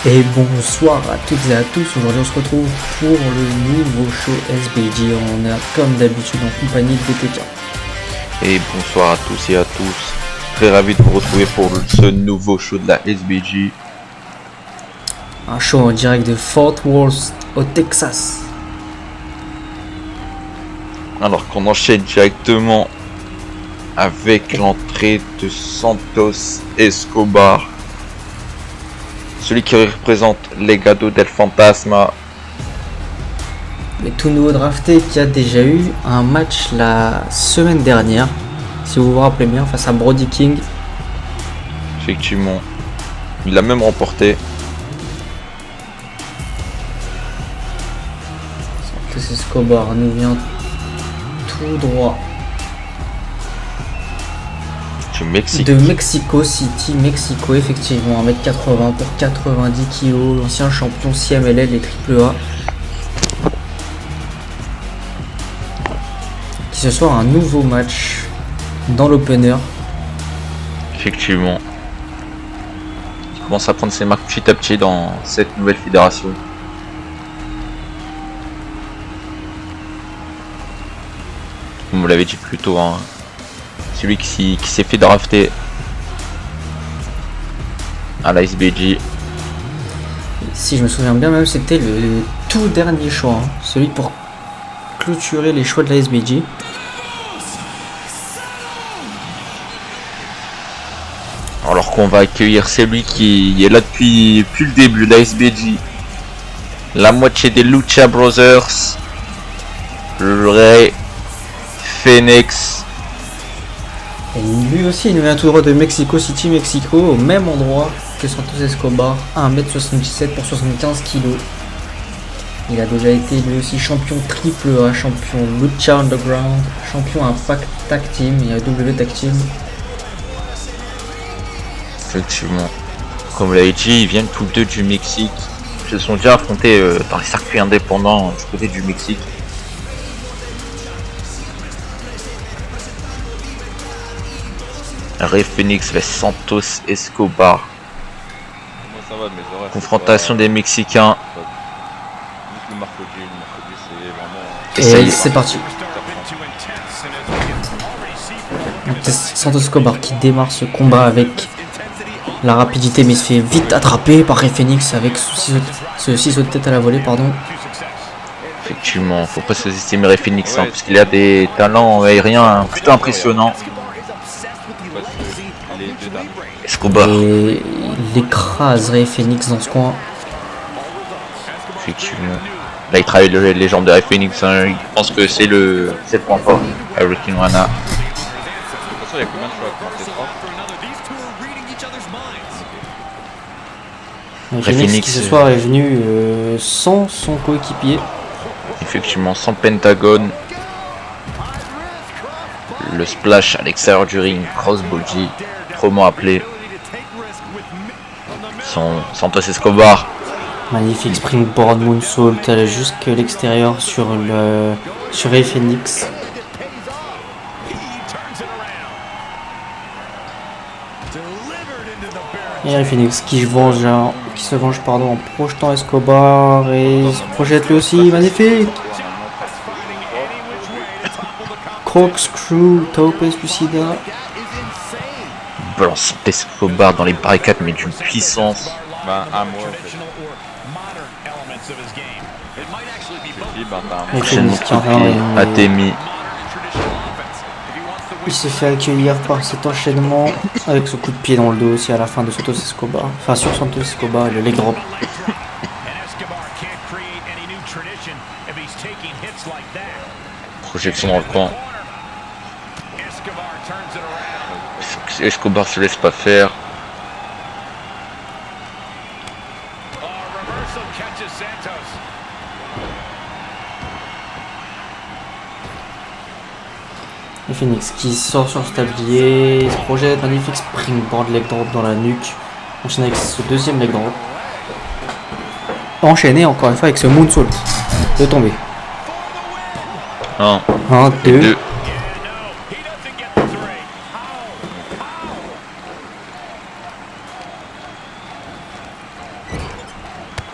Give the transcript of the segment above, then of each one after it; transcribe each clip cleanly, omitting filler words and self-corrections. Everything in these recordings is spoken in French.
Et bonsoir à toutes et à tous, aujourd'hui on se retrouve pour le nouveau show SBG, on est comme d'habitude en compagnie de BTK. Et bonsoir à tous et à tous, très ravi de vous retrouver pour ce nouveau show de la SBG. Un show en direct de Fort Worth au Texas. Alors qu'on enchaîne directement avec l'entrée de Santos Escobar, celui qui représente Legado del Fantasma. Le tout nouveau drafté qui a déjà eu un match la semaine dernière, si vous vous rappelez bien, face à Brody King. Effectivement, il l'a même remporté. Santos Escobar nous vient tout droit Du Mexique. de Mexico City, Mexico, effectivement, 1m80 pour 90 kg, l'ancien champion CMLL et AAA. Qui ce soir un nouveau match dans l'opener. Effectivement. Il commence à prendre ses marques petit à petit dans cette nouvelle fédération. Comme vous l'avez dit plus tôt, hein, celui qui s'est fait drafter à la SBG. Si je me souviens bien, même c'était le tout dernier choix, hein, celui pour clôturer les choix de la SBG. Alors qu'on va accueillir celui qui est là depuis le début de la SBG, la moitié des Lucha Brothers, Rey Fénix. Et lui aussi, il nous vient tout droit de Mexico City, Mexico, au même endroit que Santos Escobar, 1m77 pour 75 kg. Il a déjà été lui aussi champion AAA, champion Lucha Underground, champion Impact Tag Team et AW Tag Team. Effectivement. Comme vous l'avez dit, ils viennent tous deux du Mexique. Ils se sont déjà affrontés dans les circuits indépendants du côté du Mexique. Rey Fénix vs Santos Escobar. Ça va, mes horaires, Confrontation des Mexicains. juste le mercredi, c'est vraiment... Et ça y est. c'est parti. Santos Escobar qui démarre ce combat avec la rapidité, mais il se fait vite attraper par Rey Fénix avec ce ciseau de tête à la volée, pardon. Effectivement, faut pas sous-estimer Rey Fénix, hein, parce qu'il a des talents aériens plutôt impressionnants. Escobar. Et il écrase Rey Fénix dans ce coin. Effectivement. Là, il travaille les jambes de Rey Fénix, hein. Il pense que c'est le point fort. Hurricane Rana. De toute façon, il y a combien de choix? 43. Rey Rey Fénix Fénix, qui ce soir est venu sans son coéquipier. Effectivement, sans Pentagone. Le splash à l'extérieur du ring, crossbody, autrement appelé. Santos Escobar. Magnifique springboard moonsault jusqu'à l'extérieur sur Rey Fénix. Et Rey Fénix qui se venge en projetant Escobar et il se projette lui aussi, magnifique. Corkscrew, Tope Suicida. Balance Escobar dans les barricades, mais d'une puissance. Ben, un mois, en fait. J'ai dit, ben, t'as un mois. Rey Prochainement Fénix qui coup de pied, Atemi. il se fait accueillir par cet enchaînement avec ce coup de pied dans le dos aussi à la fin de Santos Escobar. Enfin sur Santos Escobar et le leg drop. Projection dans le coin. Escobar se laisse pas faire. Et Phoenix qui sort sur le tablier, il se projette, magnifique springboard leg drop dans la nuque. Enchaîné avec ce deuxième leg drop. Enchaîné encore une fois avec ce moonsault. De tomber. 1, 1, 2. 2.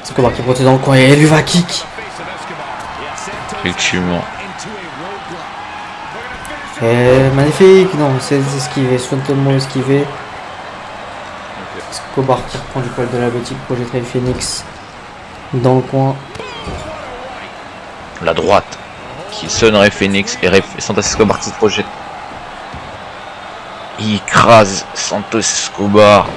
Escobar qui protège dans le coin et lui va kick. Effectivement. Et magnifique, non, c'est esquivé, totalement esquivé. Escobar qui reprend du poil de la boutique, projette Rey Fénix dans le coin. La droite qui sonne Rey Fénix et Santos Escobar qui se projette. Il écrase Santos Escobar.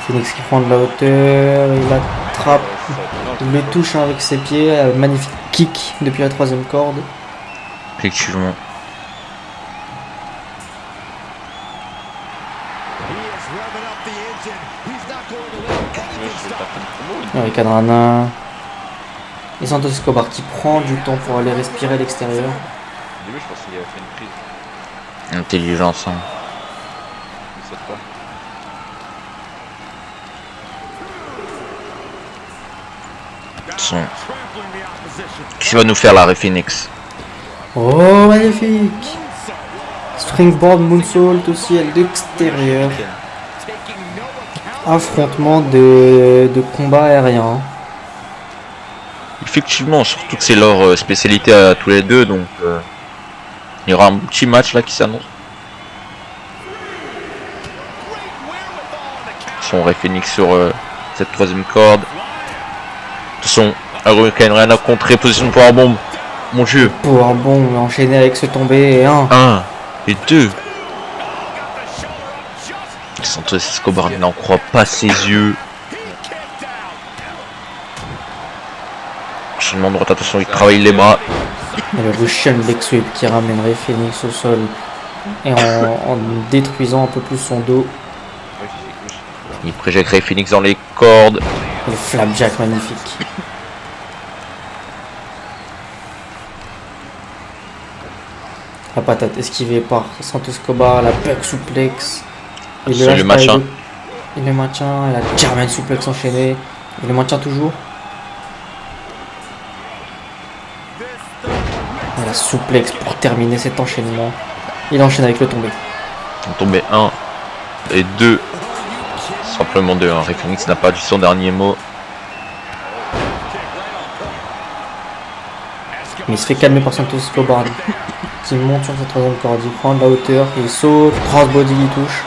Fénix qui prend de la hauteur, il attrape, il le touche avec ses pieds, magnifique kick depuis la 3ème corde. Effectivement. Avec Adrana. Et Santos Escobar qui prend du temps pour aller respirer à l'extérieur. Au début, je pense qu'il avait fait une prise. Intelligence. Hein. Il saute pas. Qu'est-ce qu'il va nous faire là, Rey Fénix? Oh, magnifique! Springboard moonsault aussi à l'extérieur. Affrontement de combat aérien. Effectivement, surtout que c'est leur spécialité à tous les deux, donc il y aura un petit match là qui s'annonce. Son Rey Fénix sur cette 3ème corde. De toute façon, Hurricane rien à contrer, position de power bomb. Mon dieu. Power bomb enchaîné avec ce tombé et 1 et 2. Santos Escobar n'en croit pas ses yeux. Enchaînement droite, attention, il travaille les bras. Et le Russian leg sweep qui ramènerait Fénix au sol et en détruisant un peu plus son dos. Il projette Rey Fénix dans les cordes. Et le flapjack magnifique. La patate esquivée par Santos Escobar, la pug suplex. Il C'est le maintien. Il le maintient, et la German suplex enchaînée. Il le maintient toujours. Et la suplex pour terminer cet enchaînement. Il enchaîne avec le tombé. On tombait 1 et 2. Simplement 2. Rey Fénix n'a pas dit son dernier mot. Mais il se fait calmer par Santos Escobar. Qui monte sur sa 3ème corde. Il prend de la hauteur, il saute, crossbody qui touche.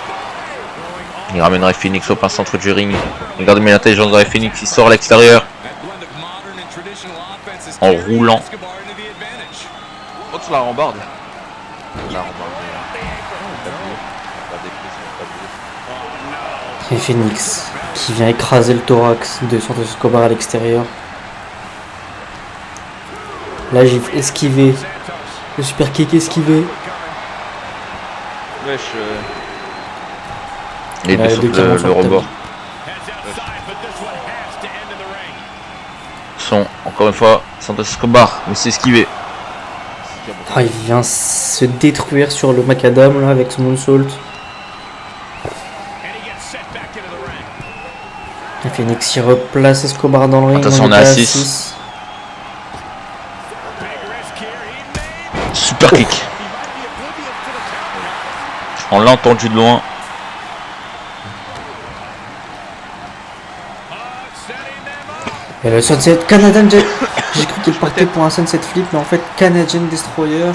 Il ramène Rey Fénix au plein centre du ring. Regardez bien l'intelligence de Rey Fénix, il sort à l'extérieur. En roulant. Oh, tu la rembardes. La rembarde. Et Fénix qui vient écraser le thorax de Santos Escobar à l'extérieur. La gifle esquivée. Le super kick esquivé. Wesh. Et Ouais, de deux qui remontent sur le le tapis. rebord. Son, encore une fois, Santos Escobar, mais c'est esquivé. Ah, il vient se détruire sur le macadam là avec son moonsault. Et Fénix il replace Escobar dans le ring. Attention, on est à était 6. Super kick. On l'a entendu de loin. Et le Sunset Canadian Jet. J'ai cru qu'il partait pour un Sunset Flip, mais en fait Canadian Destroyer.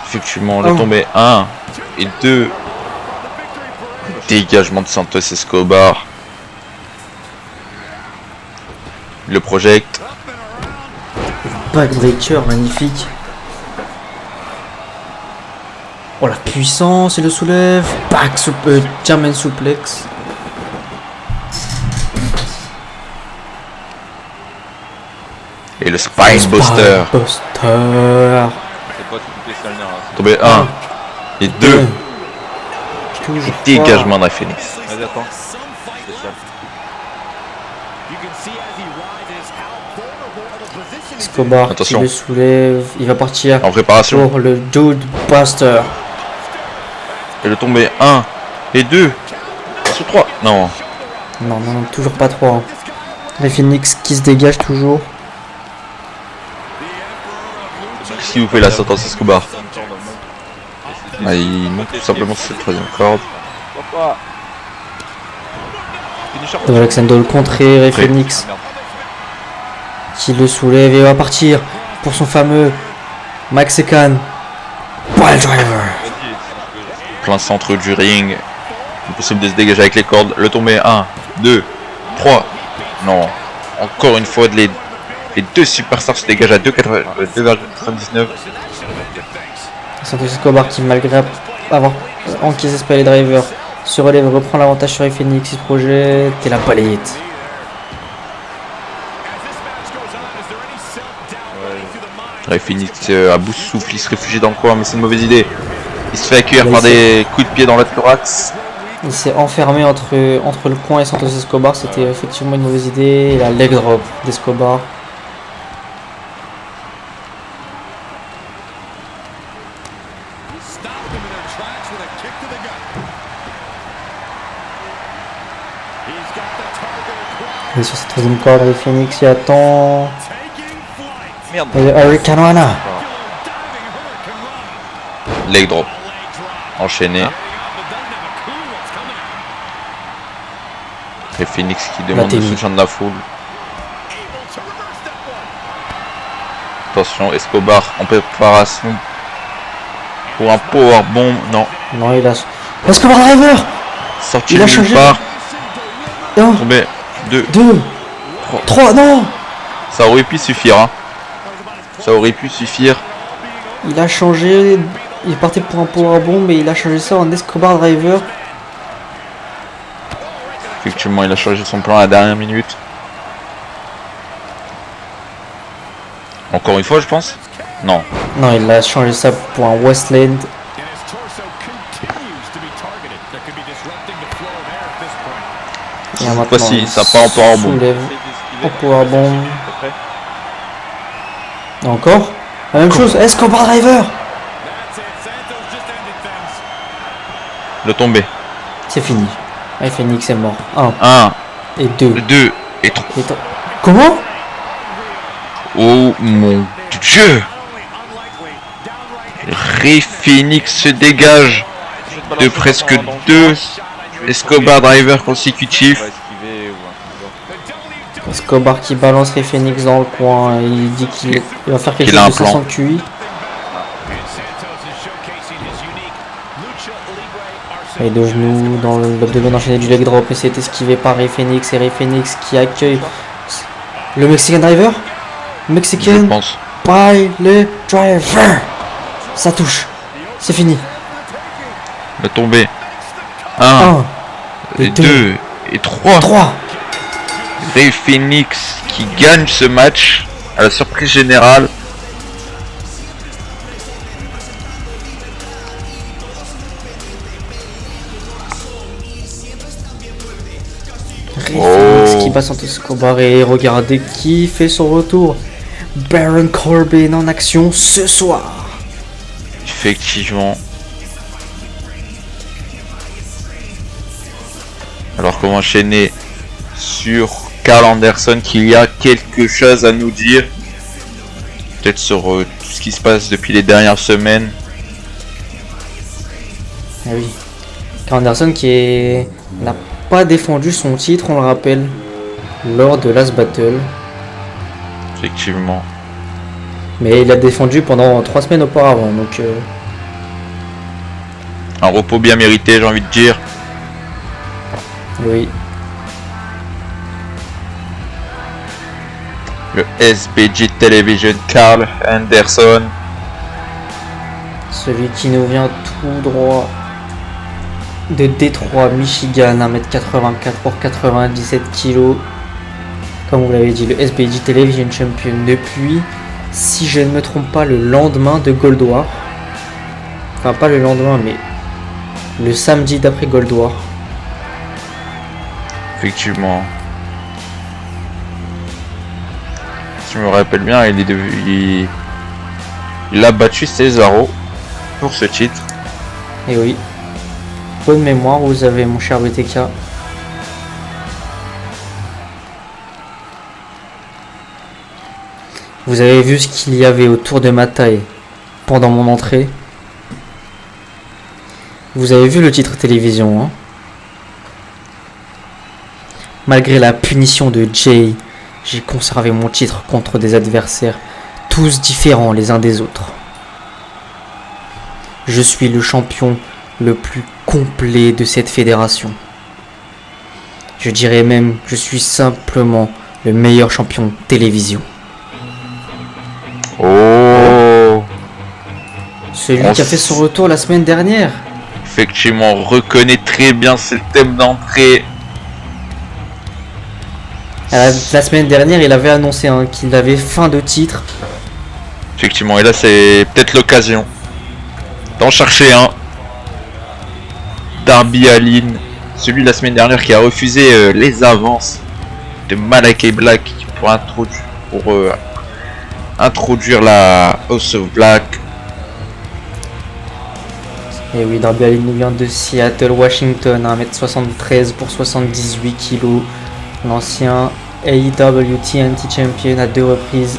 Effectivement, on est tombé 1 et 2. Dégagement de Santos Escobar. Le project. Backbreaker magnifique. Oh la puissance, il le soulève. German suplex. Et le Spine Buster. Buster. C'est pas tout les salneurs. Tombé 1 et 2. Toujours Dégagement de Rey Fénix. Vas-y, attends. Spécial. Escobar Attention. qui le soulève. Il va partir En préparation. pour le Dude Buster. Et le tombé 1 et 2. Sur 3. Non. Non, toujours pas 3. Les Phoenix qui se dégage toujours. Qu'est-ce qu'il vous fait là, Santos Escobar? Il monte tout simplement sur cette 3ème corde. Finisher. De Alexander le contré, Ray Phoenix Ah, merde. qui le soulève et va partir pour son fameux Mexican Pile Driver. Vas-y. Plein centre du ring. Impossible de se dégager avec les cordes. Le tomber. 1, 2, 3. Non. Encore une fois, les deux superstars se dégagent à 2,99. Santos Escobar qui, malgré avoir encaissé ce Pile Driver, se relève, reprend l'avantage sur Ray Phoenix, il se projette et la balayette. Ray Phoenix à bout de souffle, il se réfugie dans le coin, mais c'est une mauvaise idée. Il se fait accueillir par des coups de pied dans le thorax. Il s'est enfermé entre le coin et Santos Escobar, c'était effectivement une mauvaise idée. Et la leg drop d'Escobar. Et sur cette troisième corde, Ray Phoenix y attend. Merde. Hurricane Rana. Leg drop. Enchaîné. Ray Phoenix qui demande le soutien de la foule. Attention, Escobar en préparation pour un powerbomb. Non, Non, il a. Escobar Driver. sorti Il de a nulle changé. part. 1, Tombé. 2. 2, 3, non. Ça aurait pu suffire. Hein. Ça aurait pu suffire. Il a changé. Il partait pour un powerbomb, mais il a changé ça en Escobar Driver. Effectivement, il a changé son plan à la dernière minute. Encore une fois, je pense. Non. Non, il a changé ça pour un Westland. Et Cette maintenant, fois-ci, il ça part en powerbomb. soulève en powerbomb. Et encore la même chose, Escobar Driver. Le tombé. C'est fini. Ray Phoenix est mort. 1 1, et 2. 2 et 3. Comment? Oh mon Dieu! Ray Phoenix se dégage de presque 2 Escobar Driver consécutifs. Escobar qui balance Ray Phoenix dans le coin. Il dit qu'il va faire quelque Qu'il a chose un de plan. 500 QI. Et de genoux dans l'abdomen enchaîné du leg drop et c'est esquivé par Ray Phoenix et Ray Phoenix qui accueille le Mexican Driver. Je Mexican pense. Pile Driver. Ça touche. C'est fini. Le tombé. 1 1 et 2 et 3. 3. Ray Phoenix qui gagne ce match à la surprise générale. Ray Phoenix qui bat Santos Escobar et regardez qui fait son retour. Baron Corbin en action ce soir. Effectivement. Alors comment enchaîner sur Karl Anderson qu'il y a quelque chose à nous dire. Peut-être sur tout ce qui se passe depuis les dernières semaines. Ah oui. Karl Anderson qui n'a pas défendu son titre, on le rappelle, lors de Last Battle. Effectivement. Mais il a défendu pendant 3 semaines auparavant, donc Un repos bien mérité, j'ai envie de dire. oui. Le SBG Television Karl Anderson. Celui qui nous vient tout droit de Détroit, Michigan, 1m84 pour 97 kg. Comme vous l'avez dit, le SBG Television Champion depuis, si je ne me trompe pas, le lendemain de Gold War. Enfin, pas le lendemain, mais le samedi d'après Gold War. Effectivement. Si je me rappelle bien, il a battu Cesaro pour ce titre. Et oui. Bonne mémoire, vous avez mon cher BTK. Vous avez vu ce qu'il y avait autour de ma taille pendant mon entrée. Vous avez vu le titre télévision, hein. Malgré la punition de Jay, j'ai conservé mon titre contre des adversaires tous différents les uns des autres. Je suis le champion le plus complet de cette fédération. Je dirais même, je suis simplement le meilleur champion télévision. Oh, Celui On qui a fait s- son retour la semaine dernière. effectivement, on reconnaît très bien ce thème d'entrée. La semaine dernière, il avait annoncé qu'il avait fin de titre. Effectivement, et là c'est peut-être l'occasion d'en chercher un. Darby Allin, celui de la semaine dernière qui a refusé les avances de Malakai Black pour introduire la House of Black. Et oui, Darby Allin nous vient de Seattle, Washington, 1m73 pour 78 kg. L'ancien AEW TNT Champion à 2 reprises.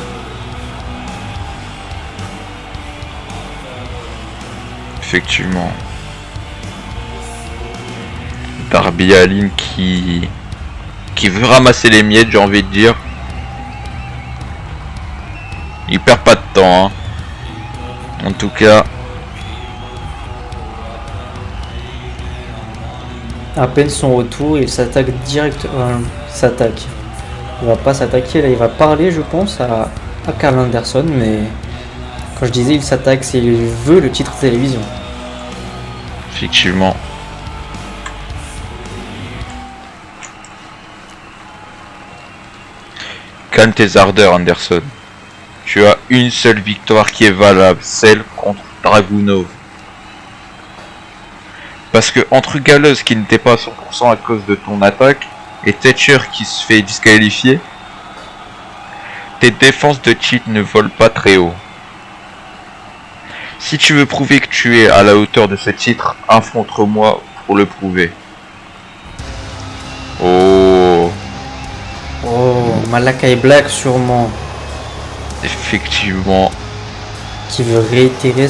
Effectivement. Darby Allin qui veut ramasser les miettes, j'ai envie de dire. Il perd pas de temps, hein. En tout cas, À peine son retour, il s'attaque direct. S'attaque. Il va pas s'attaquer là, il va parler, je pense, à Carl Anderson, mais quand je disais il s'attaque, c'est il veut le titre télévision. effectivement. Calme tes ardeurs, Anderson. Tu as une seule victoire qui est valable, celle contre Dragunov. Parce que entre Gallows qui n'était pas à 100% à cause de ton attaque et Thatcher qui se fait disqualifier, tes défenses de cheat ne volent pas très haut. Si tu veux prouver que tu es à la hauteur de ce titre, affronte-moi pour le prouver. Oh, Oh, Malakai Black sûrement, effectivement. qui veut réitérer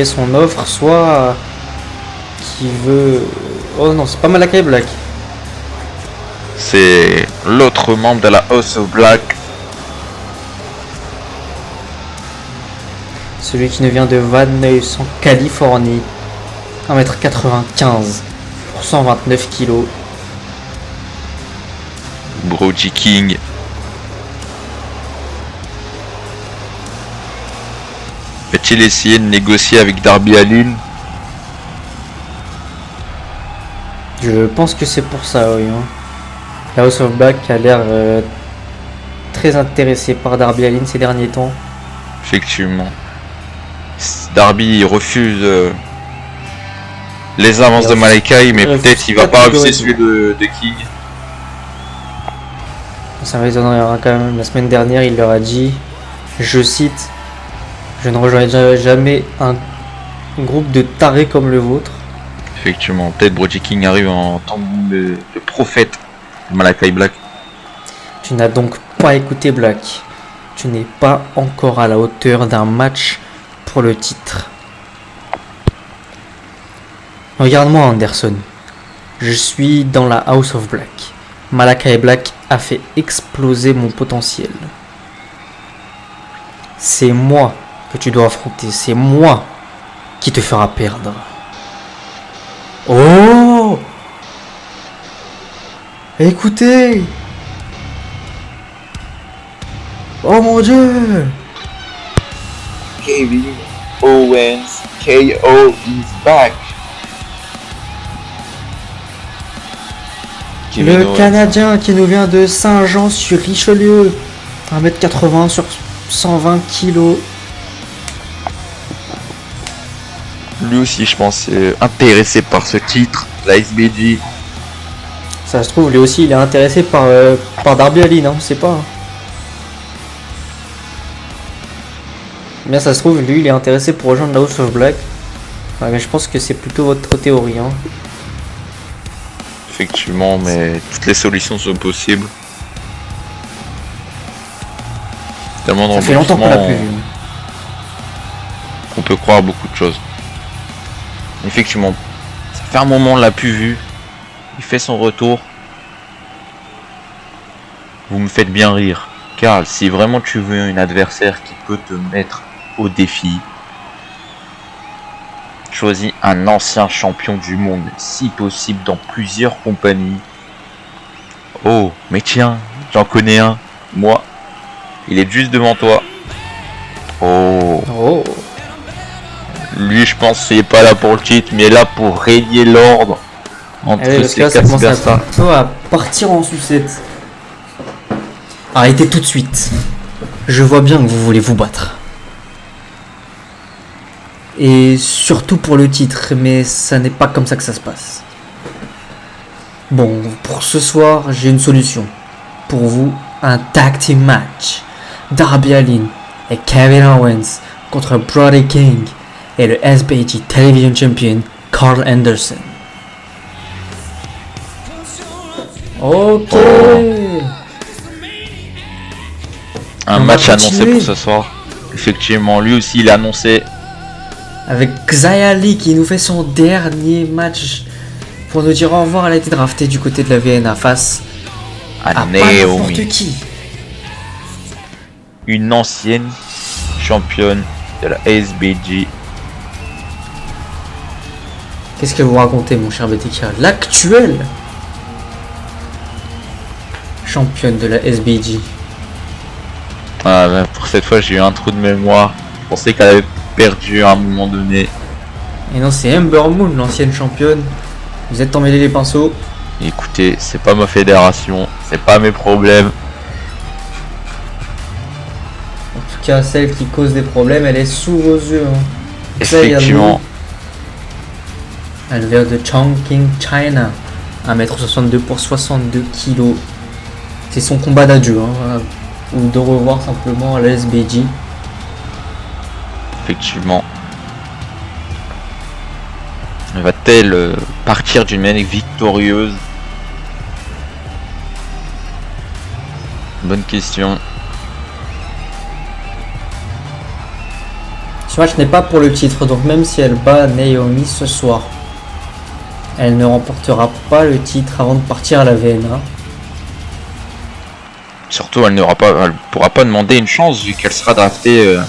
son offre, soit qui veut. Oh non, c'est pas Malakai Black. C'est l'autre membre de la House of Black. Celui qui nous vient de Van Nuys en Californie, 1m95 pour 129 kg. Brody King. Va-t-il essayer de négocier avec Darby Allin? Je pense que c'est pour ça, oui. La House of Black a l'air très intéressée par Darby Allin ces derniers temps. Effectivement. Darby refuse les avances de Malakai, mais peut-être il va pas refuser celui de King. Ça m'étonnerait quand même. La semaine dernière, il leur a dit, je cite, je ne rejoindrai jamais un groupe de tarés comme le vôtre. Effectivement, peut-être Brody King arrive en tant de prophète de Malakai Black. Tu n'as donc pas écouté Black. Tu n'es pas encore à la hauteur d'un match pour le titre. Regarde-moi, Anderson. Je suis dans la House of Black. Malakai Black a fait exploser mon potentiel. C'est moi que tu dois affronter. C'est moi qui te fera perdre. Oh! Écoutez! Oh mon Dieu! Kevin Owens KO is back. Le Canadien qui nous vient de Saint-Jean-sur-Richelieu, 1m80 sur 120 kg. Lui aussi, je pense, est intéressé par ce titre, la SBG. Ça se trouve, lui aussi, il est intéressé par Darby Allin, hein, on sait pas. Bien, ça se trouve, lui, il est intéressé pour rejoindre la House of Black. Ouais, mais je pense que c'est plutôt votre théorie. Hein. Effectivement, mais toutes les solutions sont possibles. Tellement Ça fait longtemps qu'on l'a plus vu. On peut croire beaucoup de choses. Effectivement, ça fait un moment on l'a plus vu. Il fait son retour. vous me faites bien rire. Karl, si vraiment tu veux un adversaire qui peut te mettre au défi, choisis un ancien champion du monde, si possible dans plusieurs compagnies. Oh, mais tiens, j'en connais un. Moi, il est juste devant toi. Oh. Oh. Lui, je pense qu'il est pas là pour le titre, mais là pour régner l'ordre entre Parce que ces là, ça quatre commence un personnes. peu à partir en sucette. Arrêtez tout de suite. Je vois bien que vous voulez vous battre. Et surtout pour le titre, mais ça n'est pas comme ça que ça se passe. Bon, pour ce soir, j'ai une solution. Pour vous, un tag team match. Darby Allin et Kevin Owens contre Brody King et le SBG Television Champion Carl Anderson. Ok. Un On match va annoncé continuer. pour ce soir. Effectivement, lui aussi il a annoncé. Avec Xia Li qui nous fait son dernier match pour nous dire au revoir. Elle a été draftée du côté de la VNA face À à pas n'importe Naomi, qui. une ancienne championne de la SBG. Qu'est-ce que vous racontez, mon cher BTK? L'actuelle championne de la SBG. Ah, ben, pour cette fois, j'ai eu un trou de mémoire. Je pensais qu'elle avait perdu à un moment donné. Et non, c'est Ember Moon, l'ancienne championne. Vous êtes emmêlés les pinceaux. Écoutez, c'est pas ma fédération, c'est pas mes problèmes. En tout cas, celle qui cause des problèmes, elle est sous vos yeux. Hein. Xia Li. Effectivement, Elle vient de Chongqing, China. 1m62 pour 62 kg. C'est son combat d'adieu. Hein. Ou de revoir simplement à la SBG. effectivement. Va-t-elle partir d'une manière victorieuse? Bonne question. Ce match n'est pas pour le titre, donc même si elle bat Naomi ce soir, elle ne remportera pas le titre avant de partir à la VNA. Surtout, elle pourra pas demander une chance vu qu'elle sera draftée de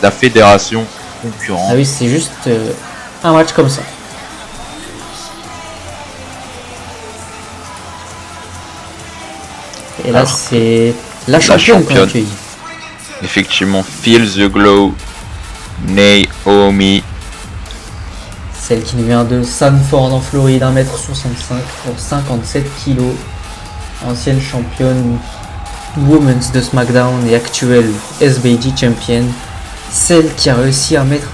la fédération concurrente. Ah oui, c'est juste un match comme ça. Et là, Alors, c'est la championne qu'on championne. accueille. Effectivement, Feel the Glow, Naomi. Celle qui nous vient de Sanford en Floride, 1m65 pour 57 kg. Ancienne championne Women's de SmackDown et actuelle SBG Champion. Celle qui a réussi à mettre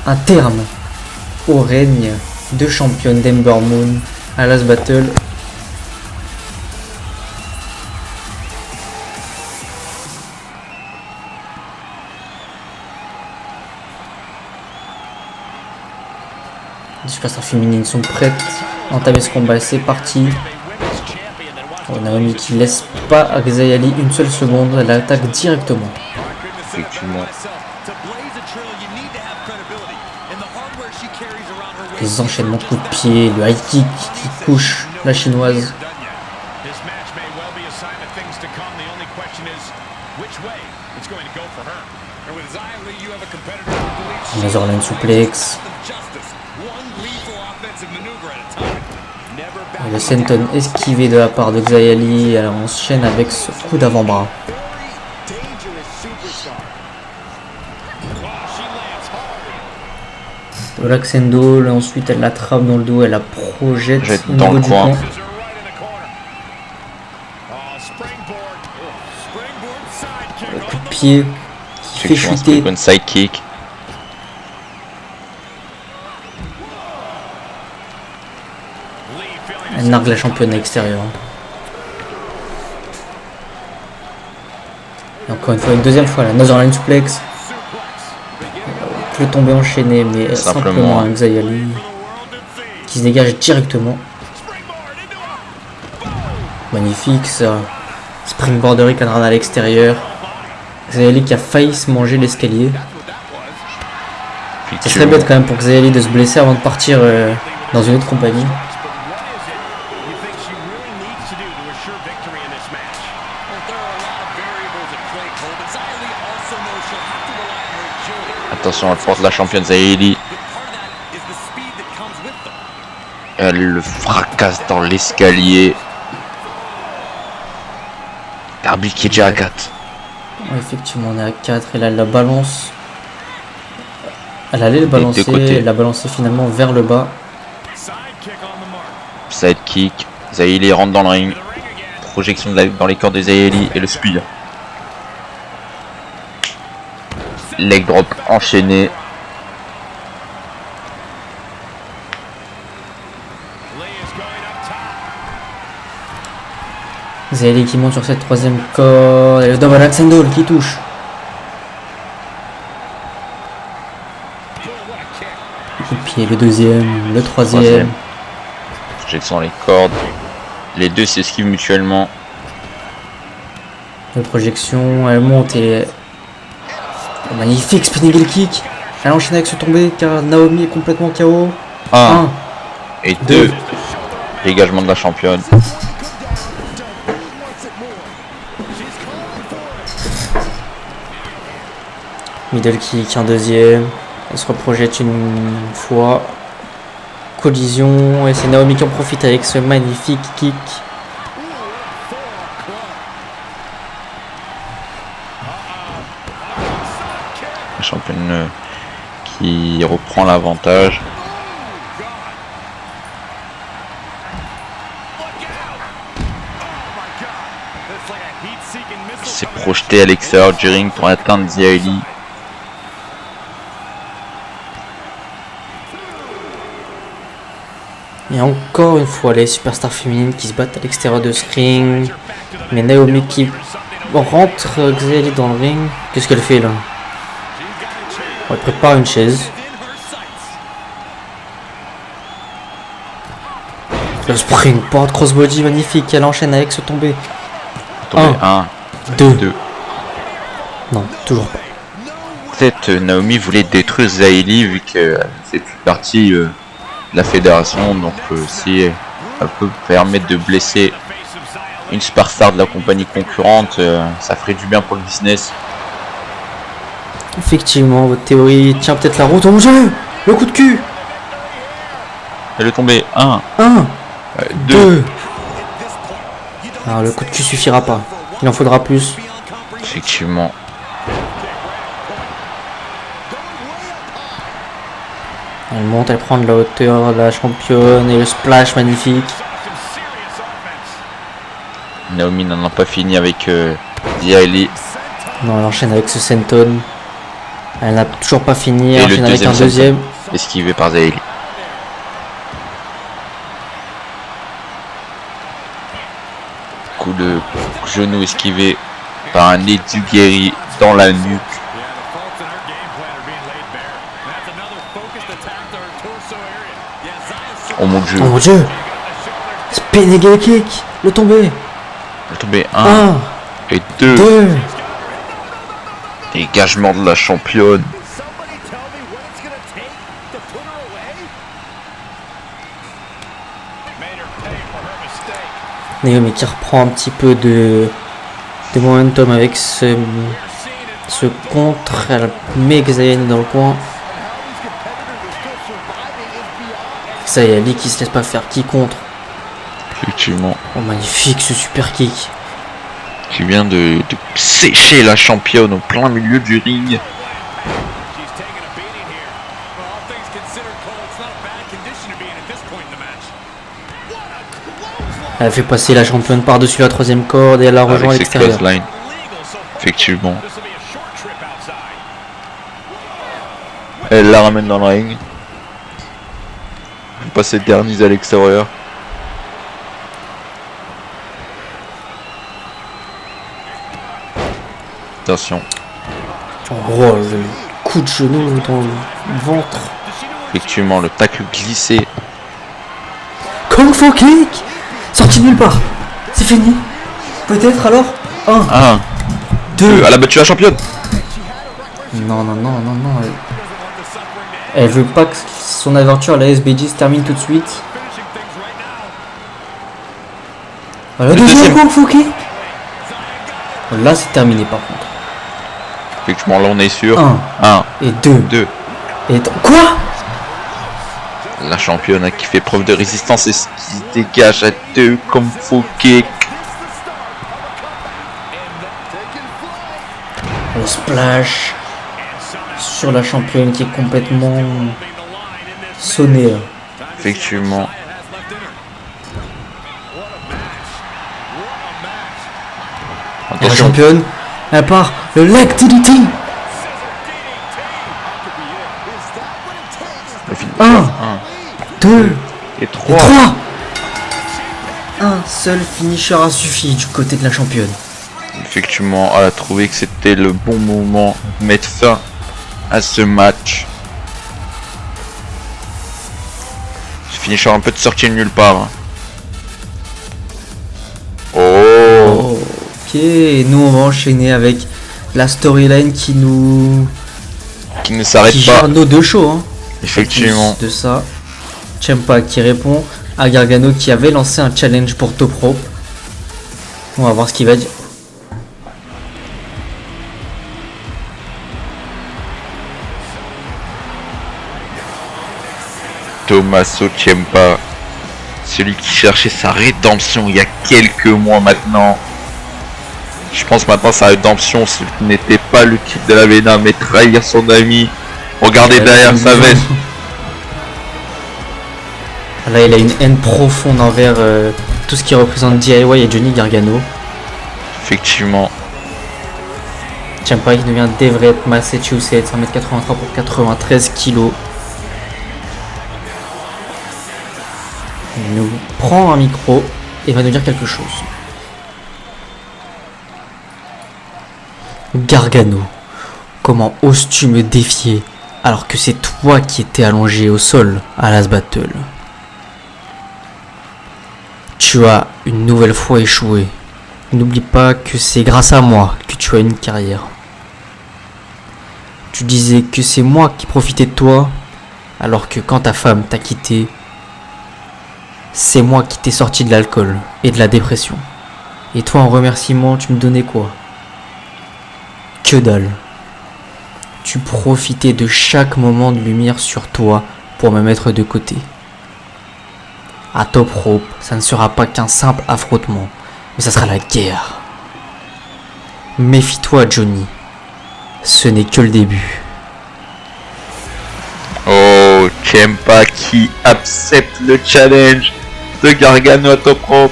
un terme au règne de championne d'Ember Moon à Last Battle. Les superstars féminines sont prêtes à entamer ce combat. C'est parti. Oh, Naomi qui laisse pas à Xia Li une seule seconde. Elle attaque directement. Effectivement. Les enchaînements de coups de pied, le high kick qui couche la chinoise. Netherland suplex. Et le senton esquivé de la part de Xia Li. Elle enchaîne avec ce coup d'avant-bras. Black Sendo, ensuite elle l'attrape dans le dos, elle la projette Jette au dans niveau le du coin. coin. Le coup de pied qui fait Effectivement, chuter. une sidekick. Elle nargue la championne à l'extérieur. Et encore une fois, une deuxième fois, la Netherland suplex. Le tombé enchaîné, mais simplement un Xia Li qui se dégage directement. Magnifique ça. Springboarderie Canada à l'extérieur. Xia Li qui a failli se manger l'escalier. Ce serait bête quand même pour Xia Li de se blesser avant de partir dans une autre compagnie. Attention, elle porte la championne Zayeli. Elle le fracasse dans l'escalier. L'arbitre qui est déjà à 4. Ouais, effectivement, on est à 4 et là, elle la balance. Elle allait le balancer, côtés. elle l'a balancé finalement vers le bas. Sidekick. Zayeli rentre dans le ring. Projection dans les corps de Zayeli et le spear. Leg drop enchaîné. Zayeli qui monte sur cette troisième corde et le double axe handle qui touche. Et puis le deuxième, le troisième. Projection dans les cordes. Les deux s'esquivent mutuellement. La projection, elle monte et magnifique spinning heel kick. Elle enchaîne avec ce tombé car Naomi est complètement KO. 1 et 2. Deux. Dégagement de la championne. Middle kick, un deuxième. Elle se reprojette une fois. Collision et c'est Naomi qui en profite avec ce magnifique kick. La championne qui reprend l'avantage. S'est projeté à l'extérieur du ring pour atteindre Zayeli. Et encore une fois les superstars féminines qui se battent à l'extérieur de ce ring. Mais Naomi qui rentre Zayeli dans le ring. Qu'est-ce qu'elle fait là? Elle prépare une chaise. Le springboard crossbody magnifique. Elle enchaîne avec ce tombé. Tombé 1, 2. 2. Non, toujours pas. Peut-être Naomi voulait détruire Zayeli vu qu'elle fait plus partie de la fédération. Donc si elle peut permettre de blesser une superstar de la compagnie concurrente, ça ferait du bien pour le business. Effectivement, votre théorie tient peut-être la route. Oh mon dieu! Le coup de cul! Elle est tombée 1, 1, 2. 2. Alors le coup de cul suffira pas. Il en faudra plus. Effectivement. Elle monte, elle prend de la hauteur, la championne et le splash magnifique. Naomi n'en a pas fini avec Zayeli. Non, elle enchaîne avec ce senton. Elle n'a toujours pas fini, elle Et le enchaîne avec un deuxième. esquivé par Zayeli. Coup de genou esquivé par un Edzugeri dans la nuque. Oh mon dieu. Oh mon dieu! Spinning heel kick! Le tombé! Elle est tombée 1 1, et 2. 2. Dégagement de la championne. Naomi qui reprend un petit peu de momentum avec ce contre. Elle met Zayeli dans le coin. Zayeli qui se laisse pas faire, qui contre. Effectivement. Oh magnifique ce super kick. Qui vient de sécher la championne au plein milieu du ring. Elle fait passer la championne par-dessus la troisième corde et elle la rejoint à Avec ses l'extérieur. clotheslines. Effectivement. Elle la ramène dans le ring. Elle passe cette dernière à l'extérieur. Attention. Oh, le coup de genou dans le ventre. Effectivement, le tacle glissé. Kung Fu kick! Sorti de nulle part. C'est fini. Peut-être alors 1, 1, 2. Elle a battu la championne. Non. Elle veut pas que son aventure à la SBG se termine tout de suite. Voilà, deuxième Kung Fu kick. Là, c'est terminé par contre. Effectivement, là on est sûr. 1 1, et 2 2. et quoi? La championne qui fait preuve de résistance et qui dégage à 2 comme faux kick. Le splash sur la championne qui est complètement sonnée. Là. Effectivement. Et la Attention. championne, elle part le leg DDT. Le film. 1, 1 2 et et 3. 3. Un seul finisher a suffi du côté de la championne. Effectivement, elle a trouvé que c'était le bon moment de mettre fin à ce match. Ce finisher un peu de sortie de nulle part. Hein. Oh, Ok, nous on va enchaîner avec la storyline qui qui ne s'arrête qui pas. gère nos deux shows. Hein. Effectivement. En plus de ça, Ciampa qui répond à Gargano qui avait lancé un challenge pour Top Rope. On va voir ce qu'il va dire. Tommaso Ciampa, celui qui cherchait sa rédemption il y a quelques mois maintenant. Je pense maintenant sa rédemption, ce n'était pas le titre de la Vena, mais trahir son ami. Regardez derrière sa veste. Là, il a une haine profonde envers tout ce qui représente DIY et Johnny Gargano. Effectivement. Ciampa qui devient d'Everett, Massachusetts, 1m83 pour 93 kg. Il nous prend un micro et va nous dire quelque chose. Gargano, comment oses-tu me défier alors que c'est toi qui étais allongé au sol à Last Battle? Tu as une nouvelle fois échoué. N'oublie pas que c'est grâce à moi que tu as une carrière. Tu disais que c'est moi qui profitais de toi, alors que quand ta femme t'a quitté, c'est moi qui t'ai sorti de l'alcool et de la dépression. Et toi, en remerciement, tu me donnais quoi? Que dalle. Tu profitais de chaque moment de lumière sur toi pour me mettre de côté. À Top Rope, ça ne sera pas qu'un simple affrontement, mais ça sera la guerre. Méfie-toi, Johnny. Ce n'est que le début. Oh, Ciampa qui accepte le challenge de Gargano à Top Rope.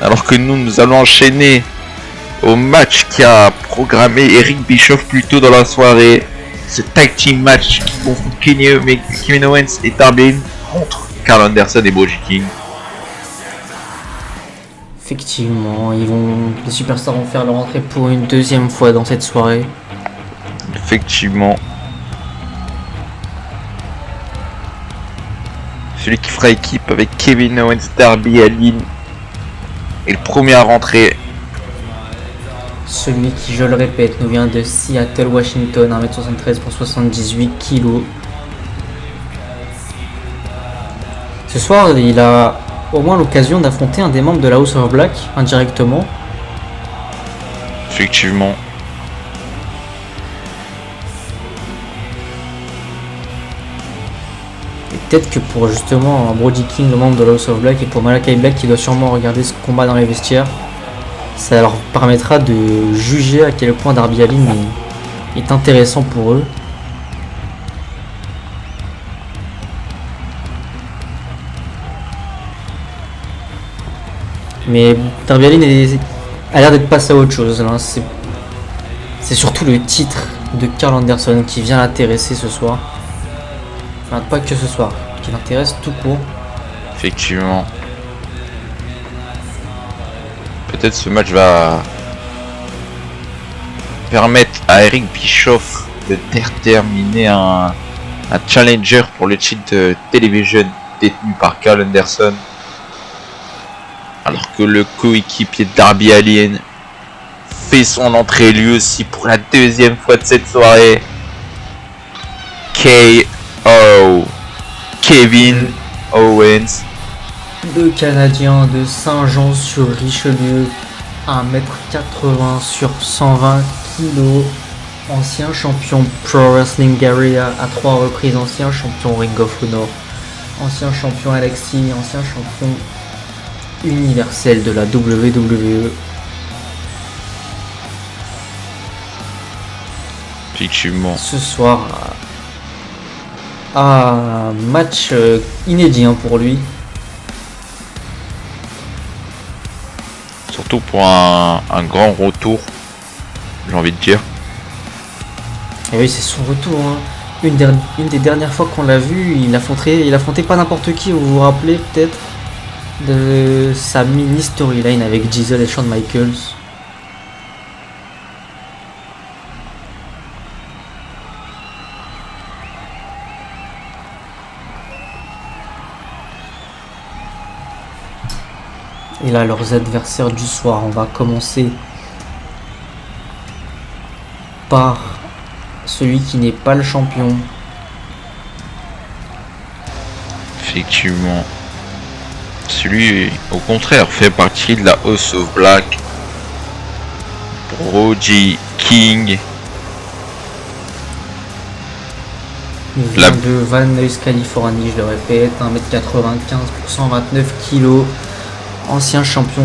Alors que nous allons enchaîner au match qui a programmé Eric Bischoff plus tôt dans la soirée. Ce tag team match qui confronte Kevin Owens et Darby Allin contre Karl Anderson et Brody King. Effectivement, les superstars vont faire leur entrée pour une deuxième fois dans cette soirée. Effectivement. Celui qui fera équipe avec Kevin Owens, Darby Allin est le premier à rentrer. Celui qui, je le répète, nous vient de Seattle, Washington, 1m73 pour 78 kg. Ce soir, il a au moins l'occasion d'affronter un des membres de la House of Black, indirectement. Effectivement. Et peut-être que pour justement Brody King, le membre de la House of Black, et pour Malakai Black qui doit sûrement regarder ce combat dans les vestiaires, ça leur permettra de juger à quel point Darby Allin est intéressant pour eux. Mais Darby Allin a l'air d'être passé à autre chose. Là. C'est surtout le titre de Karl Anderson qui vient l'intéresser ce soir. Enfin, pas que ce soir, qui l'intéresse tout court. Effectivement. Peut-être ce match va permettre à Eric Bischoff de déterminer un challenger pour le titre de Television détenu par Karl Anderson. Alors que le coéquipier Darby Allin fait son entrée lui aussi pour la deuxième fois de cette soirée. KO. Kevin Owens. Deux Canadiens de Saint-Jean-sur-Richelieu, 1m80 sur 120 kg. Ancien champion Pro Wrestling Guerrilla à 3 reprises, ancien champion Ring of Honor, ancien champion NXT, ancien champion universel de la WWE. Effectivement. Ce soir, un match inédit pour lui. Surtout pour un grand retour, j'ai envie de dire. Et oui, c'est son retour. Une des dernières fois qu'on l'a vu, il affrontait pas n'importe qui. Vous vous rappelez peut-être de sa mini storyline avec Diesel et Shawn Michaels. Et là, leurs adversaires du soir, on va commencer par celui qui n'est pas le champion. Effectivement. Celui, au contraire, fait partie de la House of Black. Brody King. Il vient de Van Nuys, Californie, je le répète, 1m95 pour 129 kg. Ancien champion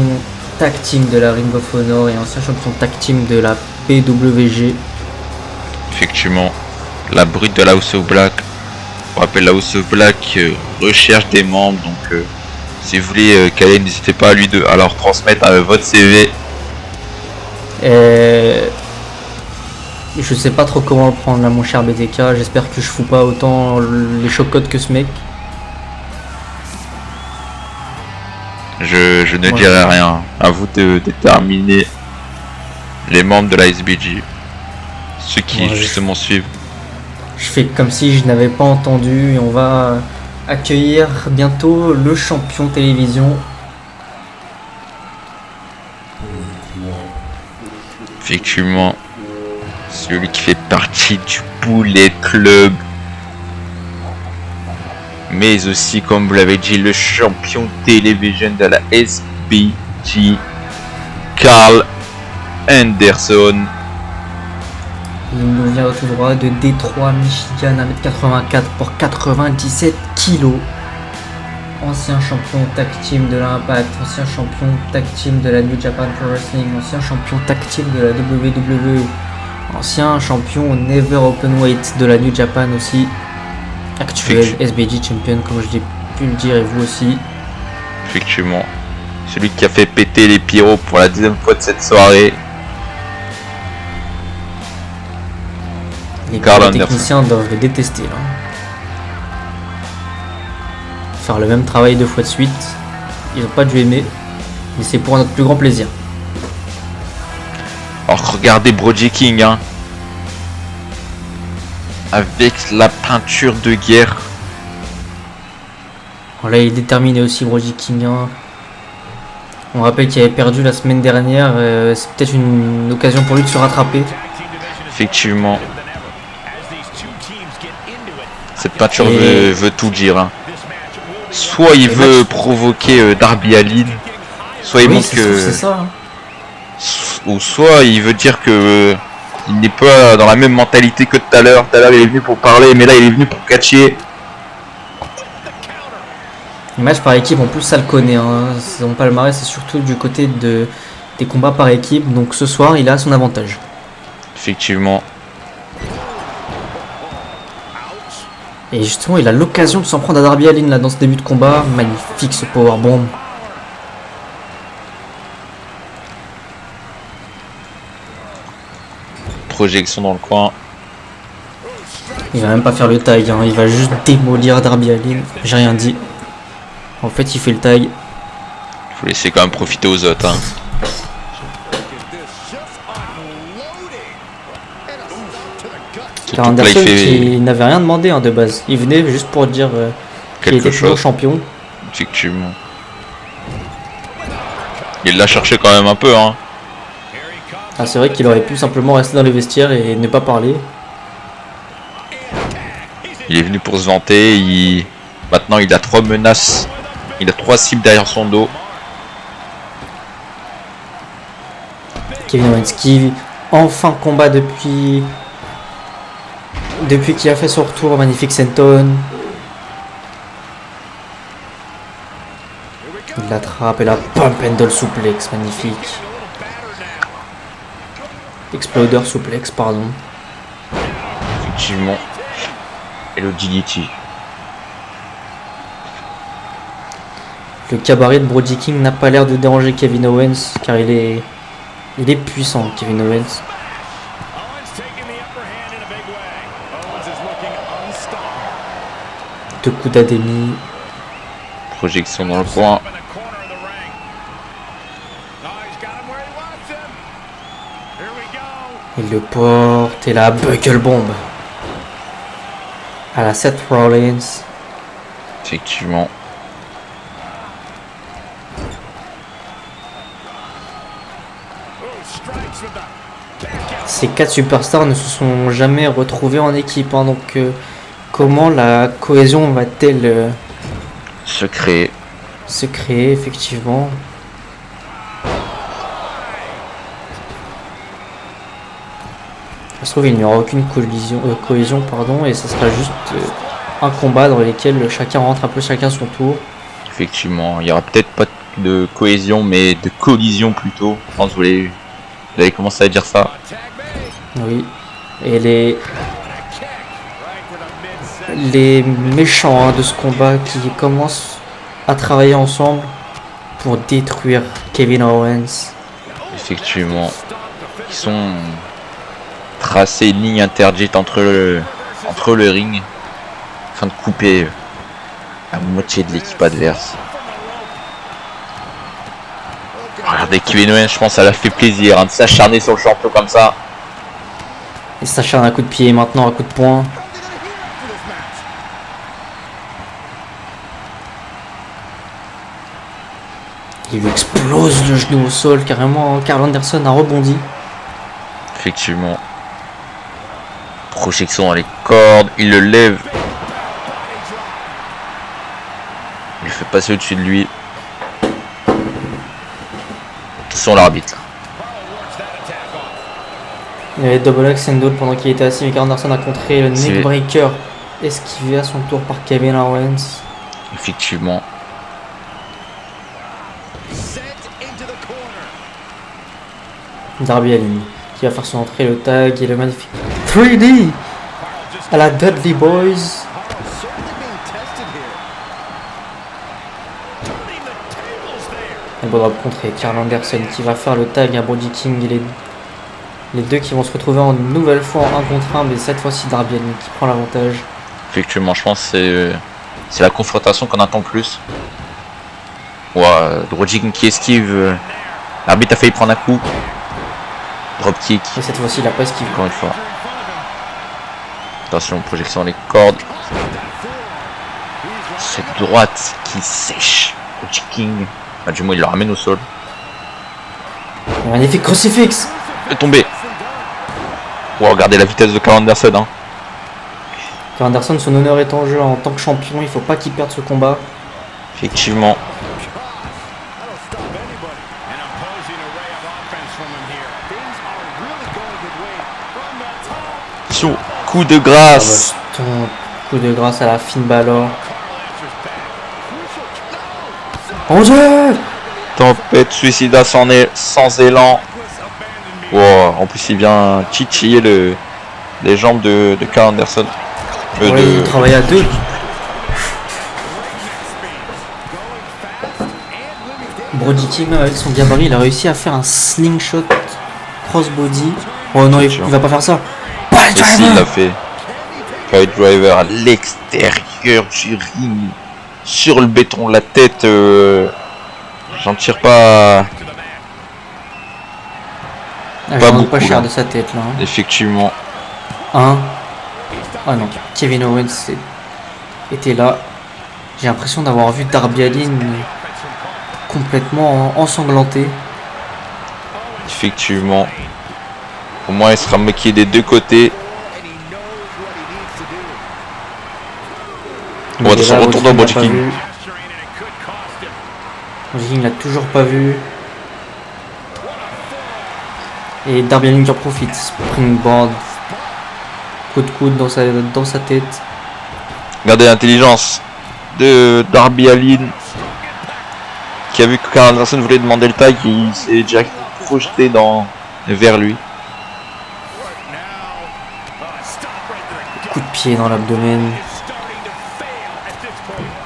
tag team de la Ring of Honor et ancien champion tag team de la PWG. Effectivement, la brute de la House of Black. On rappelle, la House of Black recherche des membres, donc si vous voulez caler, n'hésitez pas à leur transmettre votre CV. Je sais pas trop comment le prendre là, mon cher BTK. J'espère que je fous pas autant les chocottes que ce mec. Je ne dirai rien. À vous de déterminer les membres de la SBG. Ceux qui justement suivent. Je fais comme si je n'avais pas entendu et on va accueillir bientôt le champion télévision. Effectivement, celui qui fait partie du Bullet Club. Mais aussi, comme vous l'avez dit, le champion télévision de la SBG, Carl Anderson. Il nous vient tout droit de Détroit, Michigan, 1m84 pour 97 kg. Ancien champion tag team de l'Impact, ancien champion tag team de la New Japan Pro Wrestling, ancien champion tag team de la WWE, ancien champion Never Openweight de la New Japan aussi, actuel SBG champion comme je l'ai pu le dire et vous aussi. Effectivement, celui qui a fait péter les pyros pour la 10e fois de cette soirée. Les techniciens doivent le détester là. Faire le même travail 2 fois de suite, ils n'ont pas dû aimer, mais c'est pour notre plus grand plaisir. Alors regardez Brody King, avec la peinture de guerre. Alors là il est déterminé aussi Brody King. On rappelle qu'il avait perdu la semaine dernière, c'est peut-être une occasion pour lui de se rattraper. Effectivement. Cette peinture veut tout dire. Soit il veut provoquer Darby Allin, soit il montre que... C'est ça. Ou soit il veut dire que il n'est pas dans la même mentalité que tout à l'heure. Tout à l'heure il est venu pour parler, mais là il est venu pour catcher. Les matchs par équipe en plus ça le connaît. Son palmarès c'est surtout du côté des combats par équipe. Donc ce soir il a son avantage. Effectivement. Et justement, il a l'occasion de s'en prendre à Darby Allin là dans ce début de combat. Magnifique ce powerbomb. Projection dans le coin. Il va même pas faire le tag, il va juste démolir Darby Allin. J'ai rien dit. En fait, il fait le tag. Il faut laisser quand même profiter aux autres. Car Anderson qui n'avait rien demandé de base. Il venait juste pour dire qu'il était toujours champion. Effectivement. Il l'a cherché quand même un peu. Ah, c'est vrai qu'il aurait pu simplement rester dans les vestiaires et ne pas parler. Il est venu pour se vanter. Maintenant il a 3 menaces. Il a 3 cibles derrière son dos. Kevin Owens qui enfin combat depuis Depuis qu'il a fait son retour, magnifique senton. Il l'attrape et la pump handle suplex, magnifique. Exploder suplex, pardon. Effectivement. Et le DDT. Le cabaret de Brody King n'a pas l'air de déranger Kevin Owens, car il est puissant, Kevin Owens. Deux coups d'Ademi. Projection dans le coin. Il le porte et la buckle bomb à la Seth Rollins. Effectivement. Ces 4 superstars ne se sont jamais retrouvés en équipe, hein, donc comment la cohésion va-t-elle Se créer. se créer effectivement? Ça se trouve, il n'y aura aucune cohésion, pardon, et ce sera juste un combat dans lequel chacun rentre un peu chacun son tour. Effectivement. Il y aura peut-être pas de cohésion, mais de collision plutôt. Je pense que vous avez commencé à dire ça. Oui. Et les méchants, hein, de ce combat qui commencent à travailler ensemble pour détruire Kevin Owens. Effectivement. Ils sont tracés une ligne interdite entre le ring afin de couper la moitié de l'équipe adverse. Regardez Kevin Owens, je pense que ça l'a fait plaisir, hein, de s'acharner sur le champion comme ça. Il s'acharne à coup de pied, maintenant à coup de poing. Il lui explose le genou au sol, carrément. Karl Anderson a rebondi. Effectivement. Projection dans les cordes, il le lève. Il fait passer au-dessus de lui. Sur l'arbitre. Il y avait double axe handle pendant qu'il était assis, mais Karl Anderson a contré le neckbreaker esquivé à son tour par Kevin Owens. Effectivement. Darby Allin qui va faire son entrée, le tag et le magnifique 3D à la Dudley Boys. Un bon drop contré, Karl Anderson qui va faire le tag à Brody King et les deux qui vont se retrouver en nouvelle fois en 1 contre 1, mais cette fois-ci Darby Allin qui prend l'avantage. Effectivement, je pense que c'est la confrontation qu'on attend le plus. Ouais, Brody King qui esquive. L'arbitre a failli prendre un coup. Dropkick. Et cette fois-ci il a pas esquivé. Encore une fois. Attention, projection dans les cordes. Cette droite qui sèche. Brody King. Ah, du moins il le ramène au sol. Un magnifique crucifix. Il est tombé. Wow, regardez la vitesse de Karl Anderson. Hein. Karl Anderson, son honneur est en jeu en tant que champion, il faut pas qu'il perde ce combat. Effectivement. Son coup de grâce. Coup de grâce à la Finn Balor. Mon Dieu! Tempête suicida sans élan. Wow, en plus il vient titiller les jambes de Karl Anderson. Oui, il travaille à deux. Brody King, avec son gabarit, il a réussi à faire un slingshot crossbody. Oh non, il va pas faire ça. Et si, il l'a fait. Pile driver à l'extérieur du ring. Sur le béton, la tête. J'en tire pas. Pas beaucoup. Pas cher là. de sa tête là. Hein. Effectivement. Ah non, Kevin Owens était là. J'ai l'impression d'avoir vu Darby Allin complètement ensanglanté. Effectivement. Au moins il sera moqué des deux côtés. Bon, de son retour dans Brody King. Brody King l'a toujours pas vu. Et Darby Allin qui en profite. Springboard. Coup de coude dans sa tête. Regardez l'intelligence de Darby Allin, qui a vu que Karl Anderson voulait demander le tag, il s'est déjà projeté vers lui. Coup de pied dans l'abdomen.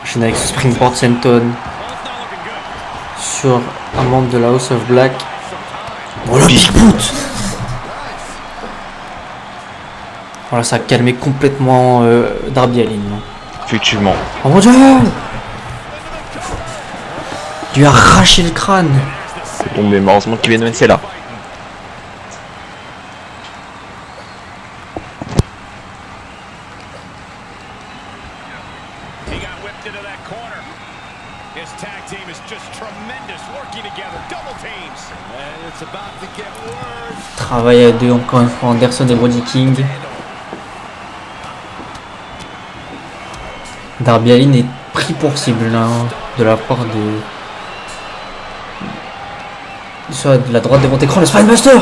Enchaîné avec ce springboard senton sur un membre de la House of Black. Voilà, big boot. Voilà, ça a calmé complètement Darby Allin. Effectivement. Oh mon dieu! Il lui a arraché le crâne. C'est tombé, mais heureusement Kevin Owens est là. Travail à deux encore une fois, Anderson et Brody King. Darby Allin est pris pour cible là, de la part soit de la droite de votre écran, le Spinebuster.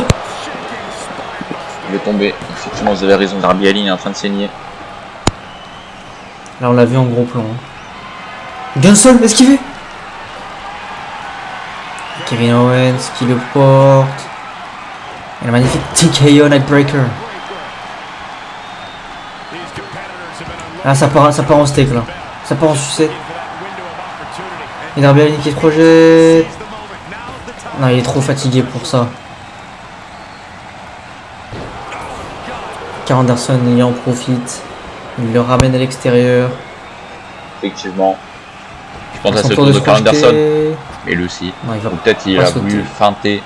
Il est tombé. Effectivement, vous avez raison, Darby Allin est en train de saigner. Là on l'a vu en gros plan. Gunston, esquivé. Kevin Owens qui le porte. Et le magnifique TKO Nightbreaker. Ah, ça part en steak là. Ça part en sucette. Et Darby Allin qui se projette. Non, il est trop fatigué pour ça. Karl Anderson y en profite. Il le ramène à l'extérieur. Effectivement. Je pense à Son ce tour tour de de Karl se projeter. Anderson. Mais lui aussi. Non, il va Ou peut-être il pas a sauter. voulu feinter.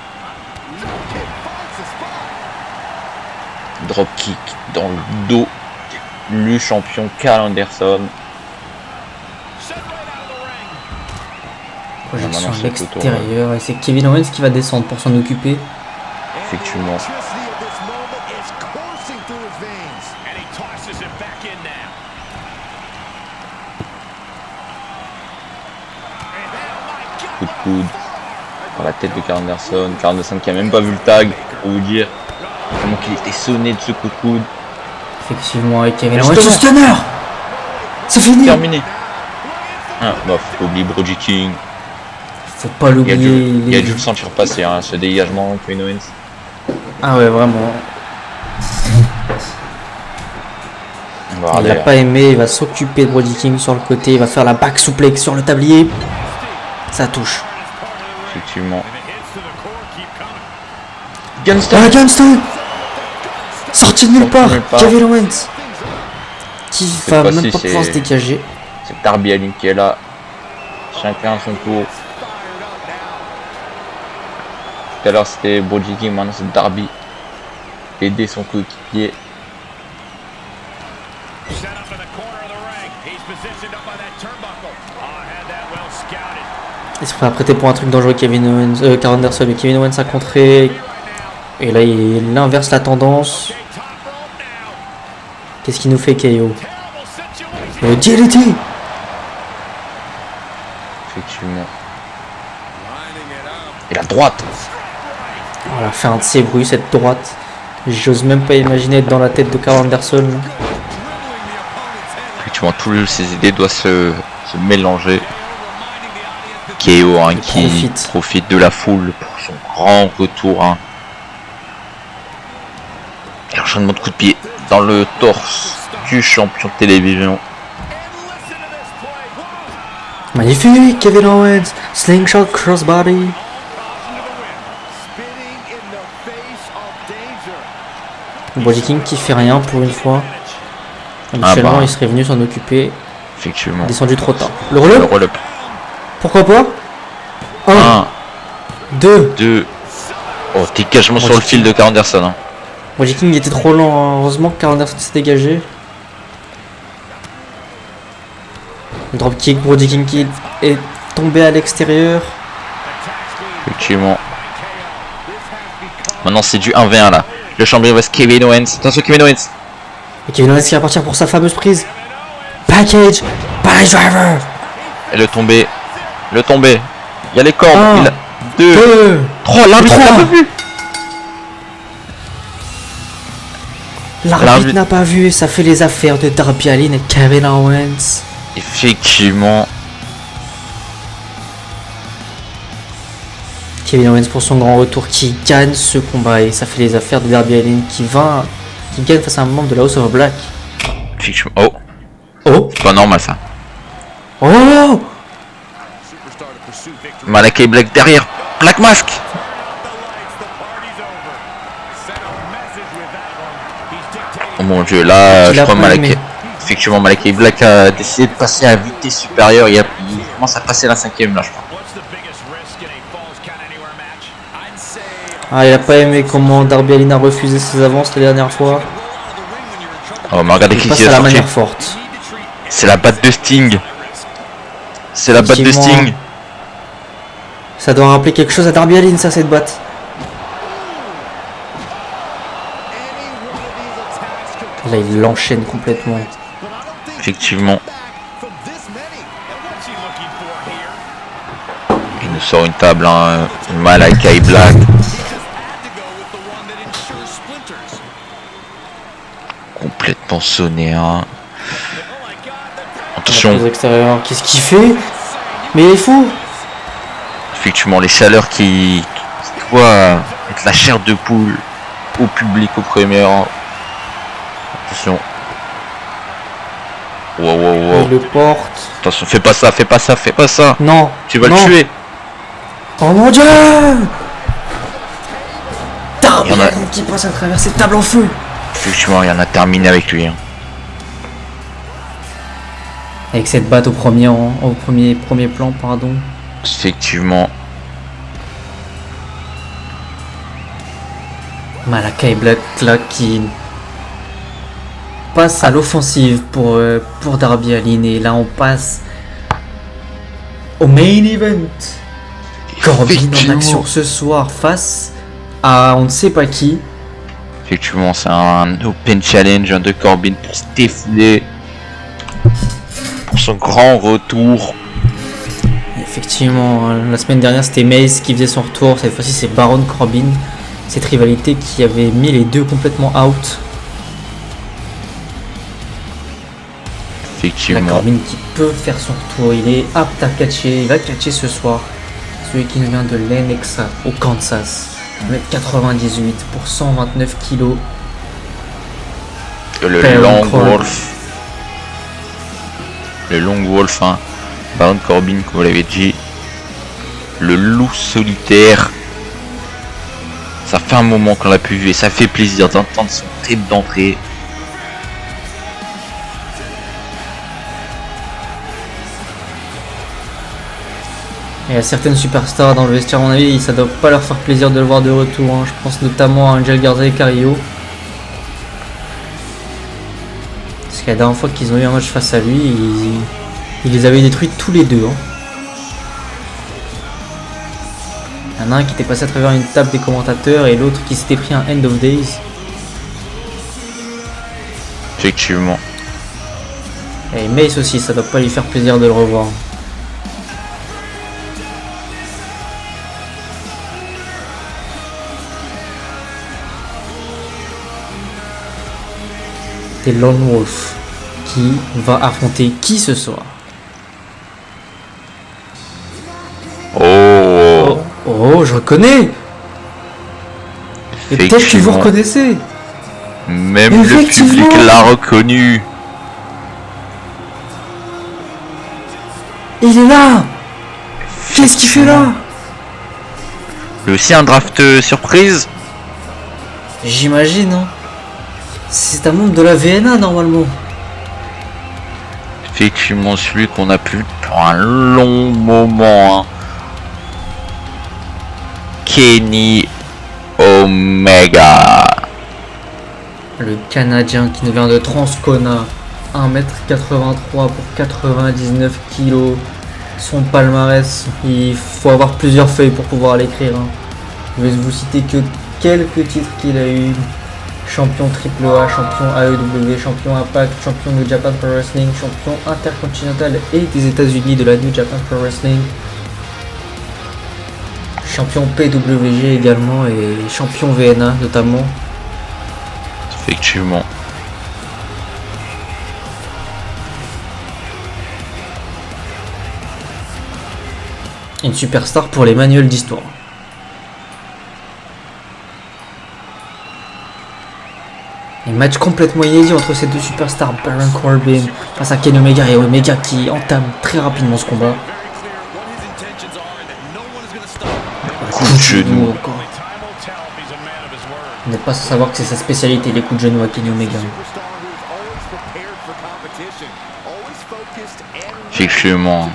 Dropkick dans le dos. Le champion Karl Anderson. Projection Maintenant, à c'est le tour, l'extérieur. Et c'est Kevin Owens qui va descendre pour s'en occuper. Effectivement. Coup de coude par la tête de Karl Anderson. Karl Anderson qui a même pas vu le tag, pour vous dire comment qu'il était sonné de ce coup de coude. Effectivement, avec Kevin Mais Owens. justement. Stunner. C'est fini. Terminé. Ah, bah, faut oublier Brody King. Faut pas Il a l'oublier. il a dû le sentir passer, hein, ce dégagement, Kevin Owens. Ah ouais, vraiment. On va Il regarder, l'a pas aimé, il va s'occuper de Brody King sur le côté, il va faire la back suplex sur le tablier. Ça touche. effectivement. Gunston. Ah, Gunston. Sorti de nulle part. nulle part. Kevin Owens. Qui va fois-ci, même pas pouvoir se c'est- dégager. C'est Darby Allin qui est là. Chacun à son tour. Tout à l'heure c'était Brody King, maintenant c'est Darby. Aider son coéquipier. Il se fait apprêter pour un truc dangereux, Kevin Owens, Karl Anderson, mais Kevin Owens a contré. Et là, il inverse la tendance. Qu'est-ce qu'il nous fait, KO? Le DDT. Effectivement. Et la droite. Voilà, fait un de ses bruits, cette droite. J'ose même pas imaginer être dans la tête de Karl Anderson. Effectivement, toutes ces idées doivent se mélanger. KO hein, qui profite de la foule pour son grand retour. Hein. Et enchaînement de coups de pied dans le torse du champion de télévision. Magnifique, Kevin Owens. Slingshot crossbody. Brody King qui fait rien pour une fois. Habituellement, il serait venu s'en occuper. Effectivement. Descendu trop tard. Le relais. Le relais. Pourquoi pas 1, 2. 2. Oh, dégagement sur le fil de Karl Anderson. Hein. Brody King était trop lent. Hein. Heureusement que Karl Anderson s'est dégagé. Le dropkick, Brody King qui est tombé à l'extérieur. Effectivement. Maintenant, c'est du 1v1 là. Le champion reste Kevin Owens. Attention, Kevin Owens. Et Kevin Owens qui va partir pour sa fameuse prise. Package, Pile Driver. Et le tombé. Le tombé. Il y a les cordes. 1, 2, 3. L'arbitre n'a pas vu. L'arbitre n'a pas vu, ça fait les affaires de Darby Allin et Kevin Owens. Effectivement. Kevin Owens pour son grand retour qui gagne ce combat et ça fait les affaires de Darby Allin qui gagne face à un membre de la House of Black. Effectivement. Oh, Oh c'est pas normal ça. Oh Malakai Black derrière. Black Mask. Oh mon dieu, là, Il je a crois pas Malakai. aimé. Effectivement, Malakai Black a décidé de passer à vitesse supérieure. Il commence à passer la 5ème là, je crois. Ah, il a pas aimé comment Darby Allin a refusé ses avances la dernière fois. Oh, mais regardez Il qui passe s'y est à la sorti. manière forte. C'est la batte de Sting. C'est la batte de Effectivement. Sting. Ça doit rappeler quelque chose à Darby Allin, ça, cette batte. Là, il l'enchaîne complètement. Effectivement. Il nous sort une table, hein. Malakai Black. Complètement sonné, hein. Attention. Aux extérieurs, qu'est-ce qu'il fait? Mais il est fou. Effectivement, les chaleurs qui doivent être la chair de poule au public au premier rang. Attention. Wow, wow, wow. Il le porte. Attention, fais pas ça, fais pas ça, fais pas ça. Non. Tu vas non. le tuer. Oh mon dieu! Darby Il y en a- Allin qui passe à travers cette table en feu. Effectivement, il y en a terminé avec lui, hein. Avec cette batte au premier rang, au premier plan, pardon. Effectivement. Malakai Black là qui passe à l'offensive pour Darby Allin et là on passe au main event. Corbin en Effectivement. action ce soir face à on ne sait pas qui. Effectivement, c'est un open challenge de Corbin pour se défouler. Pour son grand retour. Effectivement, la semaine dernière c'était Mace qui faisait son retour, cette fois-ci c'est Baron Corbin. Cette rivalité qui avait mis les deux complètement out. La Effectivement. Corbin qui peut faire son retour, il est apte à catcher, il va catcher ce soir. Celui qui nous vient de Lenexa au Kansas. 1m98 pour 129 kg. Le Baron Long Corbin. Wolf. Le Long Wolf, hein. Baron Corbin, comme vous l'avez dit. Le loup solitaire. Ça fait un moment qu'on l'a pu vu et ça fait plaisir d'entendre son thème d'entrée. Il y a certaines superstars dans le vestiaire, à mon avis, ça doit pas leur faire plaisir de le voir de retour. Hein. Je pense notamment à Angel Garza et Carrillo. Parce que la dernière fois qu'ils ont eu un match face à lui, il les avait détruits tous les deux. Hein. Il y en a un qui était passé à travers une table des commentateurs et l'autre qui s'était pris un End of Days. Effectivement. Et Mace aussi, ça doit pas lui faire plaisir de le revoir. C'est Lone Wolf qui va affronter qui ce soir? Oh, Oh, je reconnais. Et peut-être que vous effectivement. reconnaissez. Même le Effectivement. public l'a reconnu. Il est là. Qu'est-ce qu'il fait là? Lui aussi un draft surprise. J'imagine. Hein. C'est un membre de la VNA normalement. Effectivement, celui qu'on a pu pour un long moment. Hein. Kenny Omega. Le Canadien qui nous vient de Transcona. 1m83 pour 99 kg. Son palmarès, il faut avoir plusieurs feuilles pour pouvoir l'écrire. Hein. Je vais vous citer que quelques titres qu'il a eu. Champion AAA, champion AEW, champion Impact, champion New Japan Pro Wrestling, champion intercontinental et des États-Unis de la New Japan Pro Wrestling. Champion PWG également et champion VNA notamment. Effectivement. Une superstar pour les manuels d'histoire. Un match complètement inédit entre ces deux superstars, Baron Corbin face à Kenny Omega, et Omega qui entame très rapidement ce combat. Coup de genou. Encore. Vous n'êtes pas sans savoir que c'est sa spécialité, les coups de genou à Kenny Omega. Effectivement.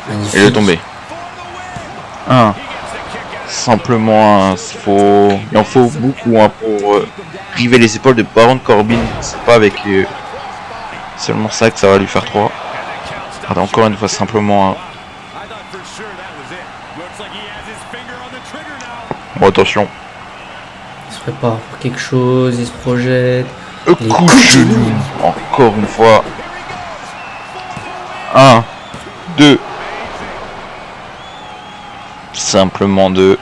Magnifique. Et le tombé. Un. Simplement, il en faut beaucoup hein, pour river les épaules de Baron Corbin. C'est pas avec seulement ça que ça va lui faire 3. Regardez, encore une fois, simplement. Bon, attention. Il se prépare pour quelque chose, il se projette. Les Coup de genou. Encore une fois. 1, 2. Simplement 2.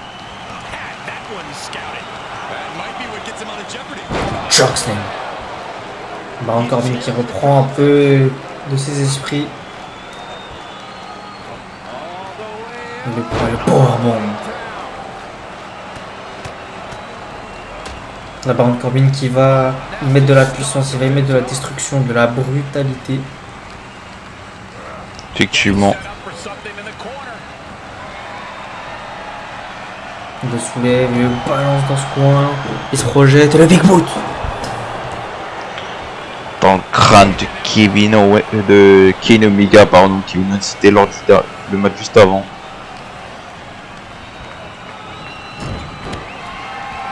Chokeslam. Baron Corbin qui reprend un peu de ses esprits. Le powerbomb. La Baron Corbin qui va y mettre de la puissance, il va y mettre de la destruction, de la brutalité. Effectivement. Il le soulève, il le balance dans ce coin, il se projette, et le Big Boot. Dans le crâne de Kenny Omega, pardon, qui venait de citer lors du match juste avant.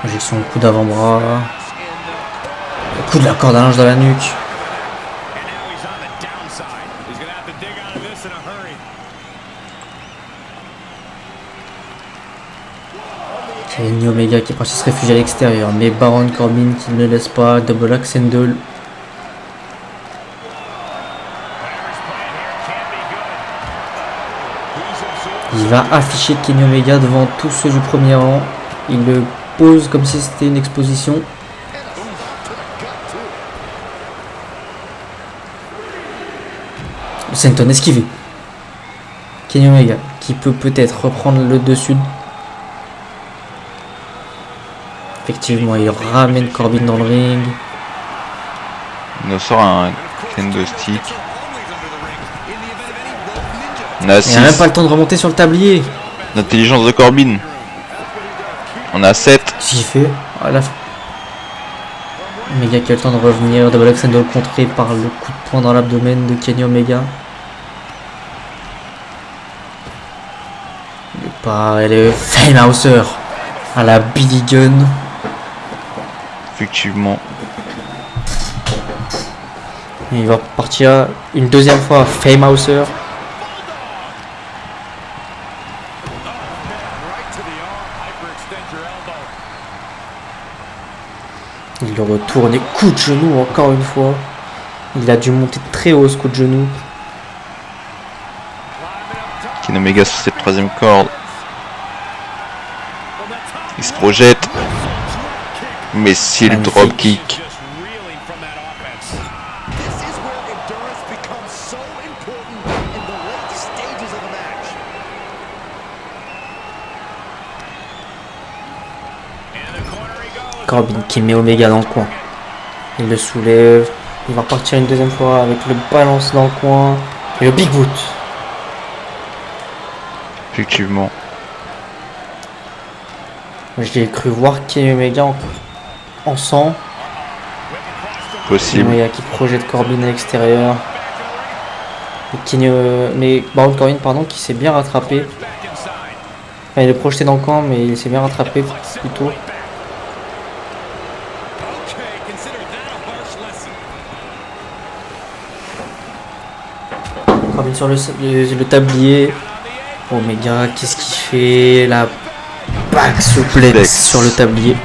Injection de coup d'avant-bras. Le coup de la corde à linge dans la nuque. Kenny Omega qui est parti se réfugier à l'extérieur, mais Baron Corbin qui ne le laisse pas. Double axe handle. Il va afficher Kenny Omega devant tous ceux du premier rang. Il le pose comme si c'était une exposition. Le Senton esquivé. Kenny Omega qui peut peut-être reprendre le dessus. Effectivement, il ramène Corbin dans le ring. Il nous sort un kendo stick. On a Il 6. n'a même pas le temps de remonter sur le tablier. L'intelligence de Corbin. On a 7. Qu'est-ce qu'il fait à la fin. Omega qui a le temps de revenir. Double axe handle contré par le coup de poing dans l'abdomen de Kenny Omega. Il part et le Famehouser à la Billy Gunn. Effectivement. Et il va partir une deuxième fois Famehouser. Il le retourne et coup de genou encore une fois. Il a dû monter très haut ce coup de genou. Kenny Omega sur cette troisième corde. Il se projette. Mais si le Magnifique. dropkick. Corbin qui met Omega dans le coin. Il le soulève. Il va partir une deuxième fois avec le balance dans le coin. Et le Big Boot. Effectivement. J'ai cru voir Kenny Omega en sang. Kenny Possible. Omega qui projette Corbin à l'extérieur. Mais Baron Corbin pardon, qui s'est bien rattrapé. Enfin, il est projeté dans le camp mais il s'est bien rattrapé plutôt. Corbin sur le tablier. Omega, qu'est-ce qu'il fait? La back suplex sur le tablier.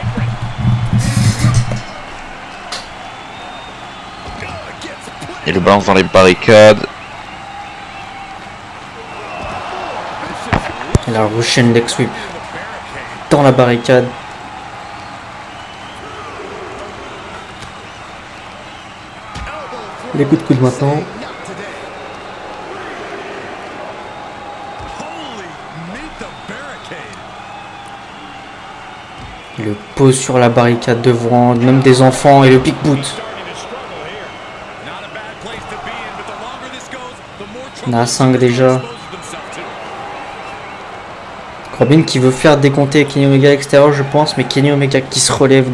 Il le balance dans les barricades. Et la Russian leg sweep dans la barricade. Les coups de coude maintenant. Il le pose sur la barricade devant, même des enfants et le pick boot. On a 5 déjà. Corbin qui veut faire décompter Kenny Omega à l'extérieur, je pense, mais Kenny Omega qui se relève.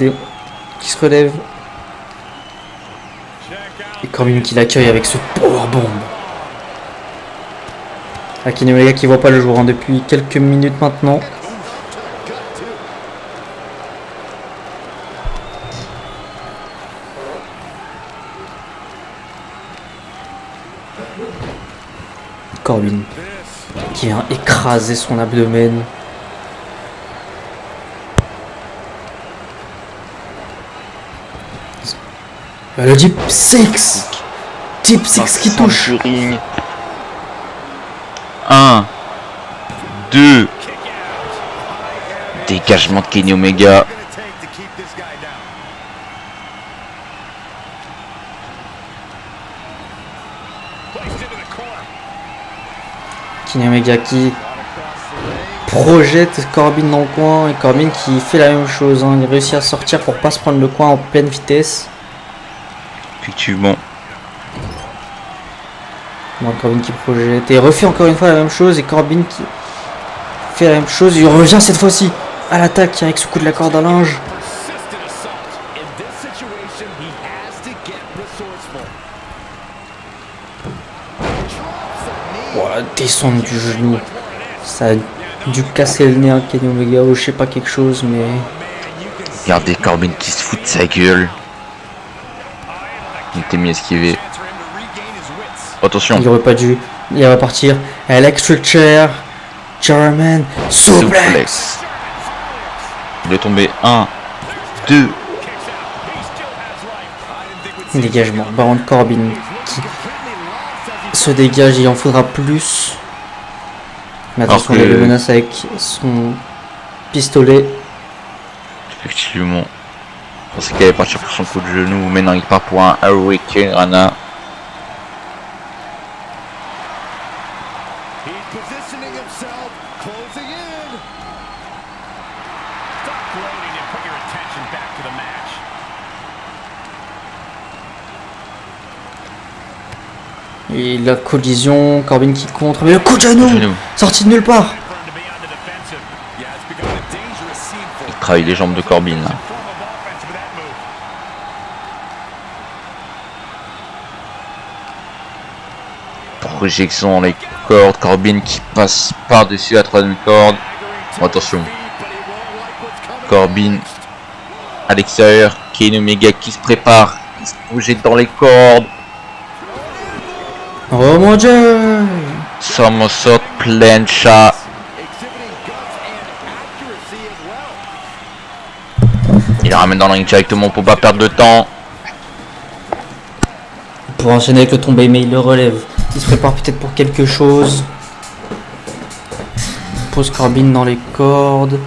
Et Corbin qui l'accueille avec ce powerbomb. Ah, Kenny Omega qui voit pas le jour depuis quelques minutes maintenant. Corbin qui vient écraser son abdomen. Le Deep 6 qui touche. 1, 2. Dégagement de Kenny Omega. Kenny Omega qui projette Corbin dans le coin et Corbin qui fait la même chose. Hein. Il réussit à sortir pour pas se prendre le coin en pleine vitesse. Effectivement. Bon, Corbin qui projette et refait encore une fois la même chose et Corbin qui fait la même chose. Il revient cette fois-ci à l'attaque avec ce coup de la corde à linge. Voilà, descendre du genou. Ça a dû casser le nez à Kenny Omega ou je sais pas quelque chose, mais... Regardez Corbin qui se fout de sa gueule. Il était mis esquivé. Attention. Il aurait pas dû. Il va partir. Electric Chair. German Suplex. Il est tombé. 1, 2. Dégagement. Baron Corbin qui se dégage. Il en faudra plus. Mais attention, il le menace avec son pistolet. Effectivement. Je pensais qu'il allait partir pour son coup de genou. Mais non, il part pour un Hurricane Rana. Et la collision, Corbin qui contre, mais le coup de genou sorti de nulle part. Il travaille les jambes de Corbin. Projection dans les cordes, Corbin qui passe par-dessus la troisième corde. Attention. Corbin à l'extérieur, Kenny Omega qui se prépare, qui se projette dans les cordes. Oh mon dieu! Somersault plancha. Il la ramène dans le ring directement pour pas perdre de temps. Pour enchaîner avec le tombé, mais il le relève. Il se prépare peut-être pour quelque chose. Il pose Corbin dans les cordes.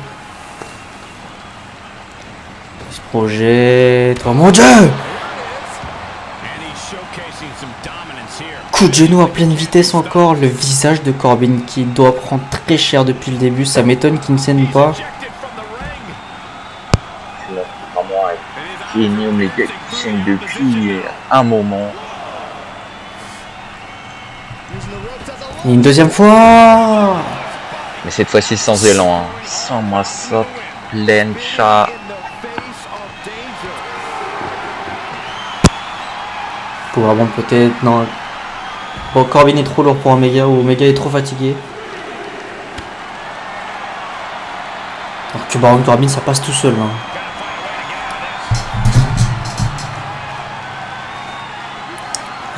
Il se projette. Oh mon dieu! Coup de genou à pleine vitesse encore. Le visage de Corbin qui doit prendre très cher depuis le début. Ça m'étonne qu'il ne saigne pas. Kenny Omega qui saigne depuis un moment. Et une deuxième fois. Mais cette fois-ci sans élan. Hein. Somersault plancha. Pour vraiment peut-être. Non. Bon, Corbin est trop lourd pour Omega ou Omega est trop fatigué. Alors que Baron Corbin ça passe tout seul. Hein.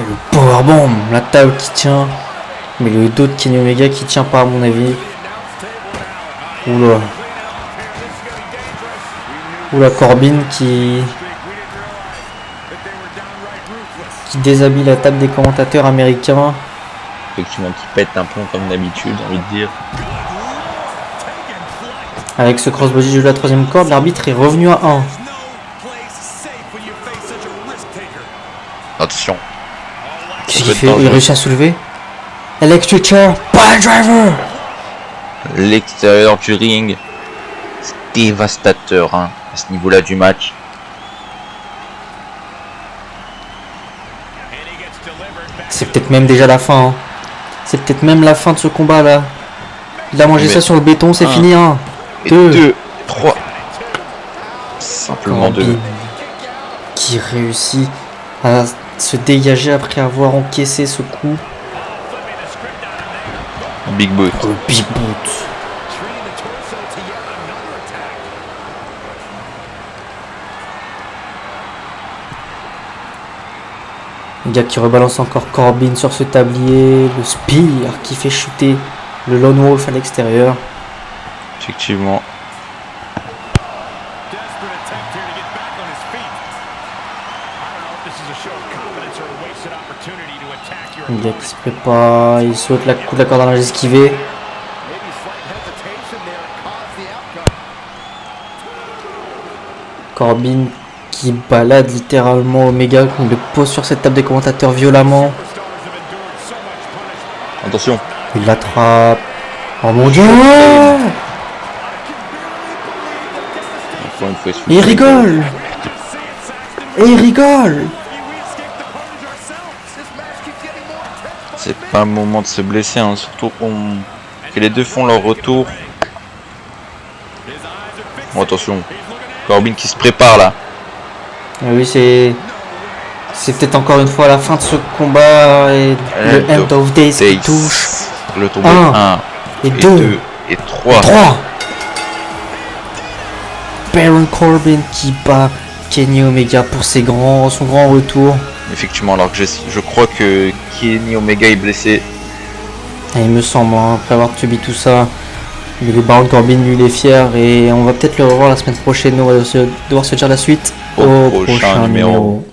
Et le powerbomb, la table qui tient. Mais le dos de Kenny Omega qui tient pas à mon avis. Oula. Oula, Corbin qui déshabille la table des commentateurs américains. Effectivement qui pète un plomb comme d'habitude, j'ai envie de dire. Avec ce crossbody de la troisième corde, l'arbitre est revenu à 1. Attention. Qu'est-ce qu'il fait? Il réussit à soulever. Electric Chair, Pile Driver. L'extérieur du ring, c'est dévastateur hein, à ce niveau-là du match. C'est peut-être même déjà la fin. Hein. C'est peut-être même la fin de ce combat là. Il a mangé ça sur le béton, c'est fini. 1, 2, 3. Simplement 2. Qui réussit à se dégager après avoir encaissé ce coup. Big boot. Le big boot. Le gars qui rebalance encore Corbin sur ce tablier. Le spear qui fait chuter le Lone Wolf à l'extérieur. Effectivement. Le gars qui se prépare, il saute la coup de la corde à linge esquivé. Corbin qui balade littéralement Omega, qui le pose sur cette table des commentateurs violemment. Attention. Il l'attrape. Oh mon dieu! Et il rigole! Et il rigole! C'est pas un moment de se blesser, hein. Surtout que les deux font leur retour. Bon, attention. Corbin qui se prépare là. Oui, c'est peut-être encore une fois la fin de ce combat et le End of Days qui touche. Le tombé 1 et 2 et 3. Baron Corbin qui bat Kenny Omega pour son grand retour. Effectivement, alors que je crois que Kenny Omega est blessé. Et il me semble, hein, après avoir subi tout ça, le Baron Corbin lui il est fier et on va peut-être le revoir la semaine prochaine. On va devoir se dire la suite au prochain numéro.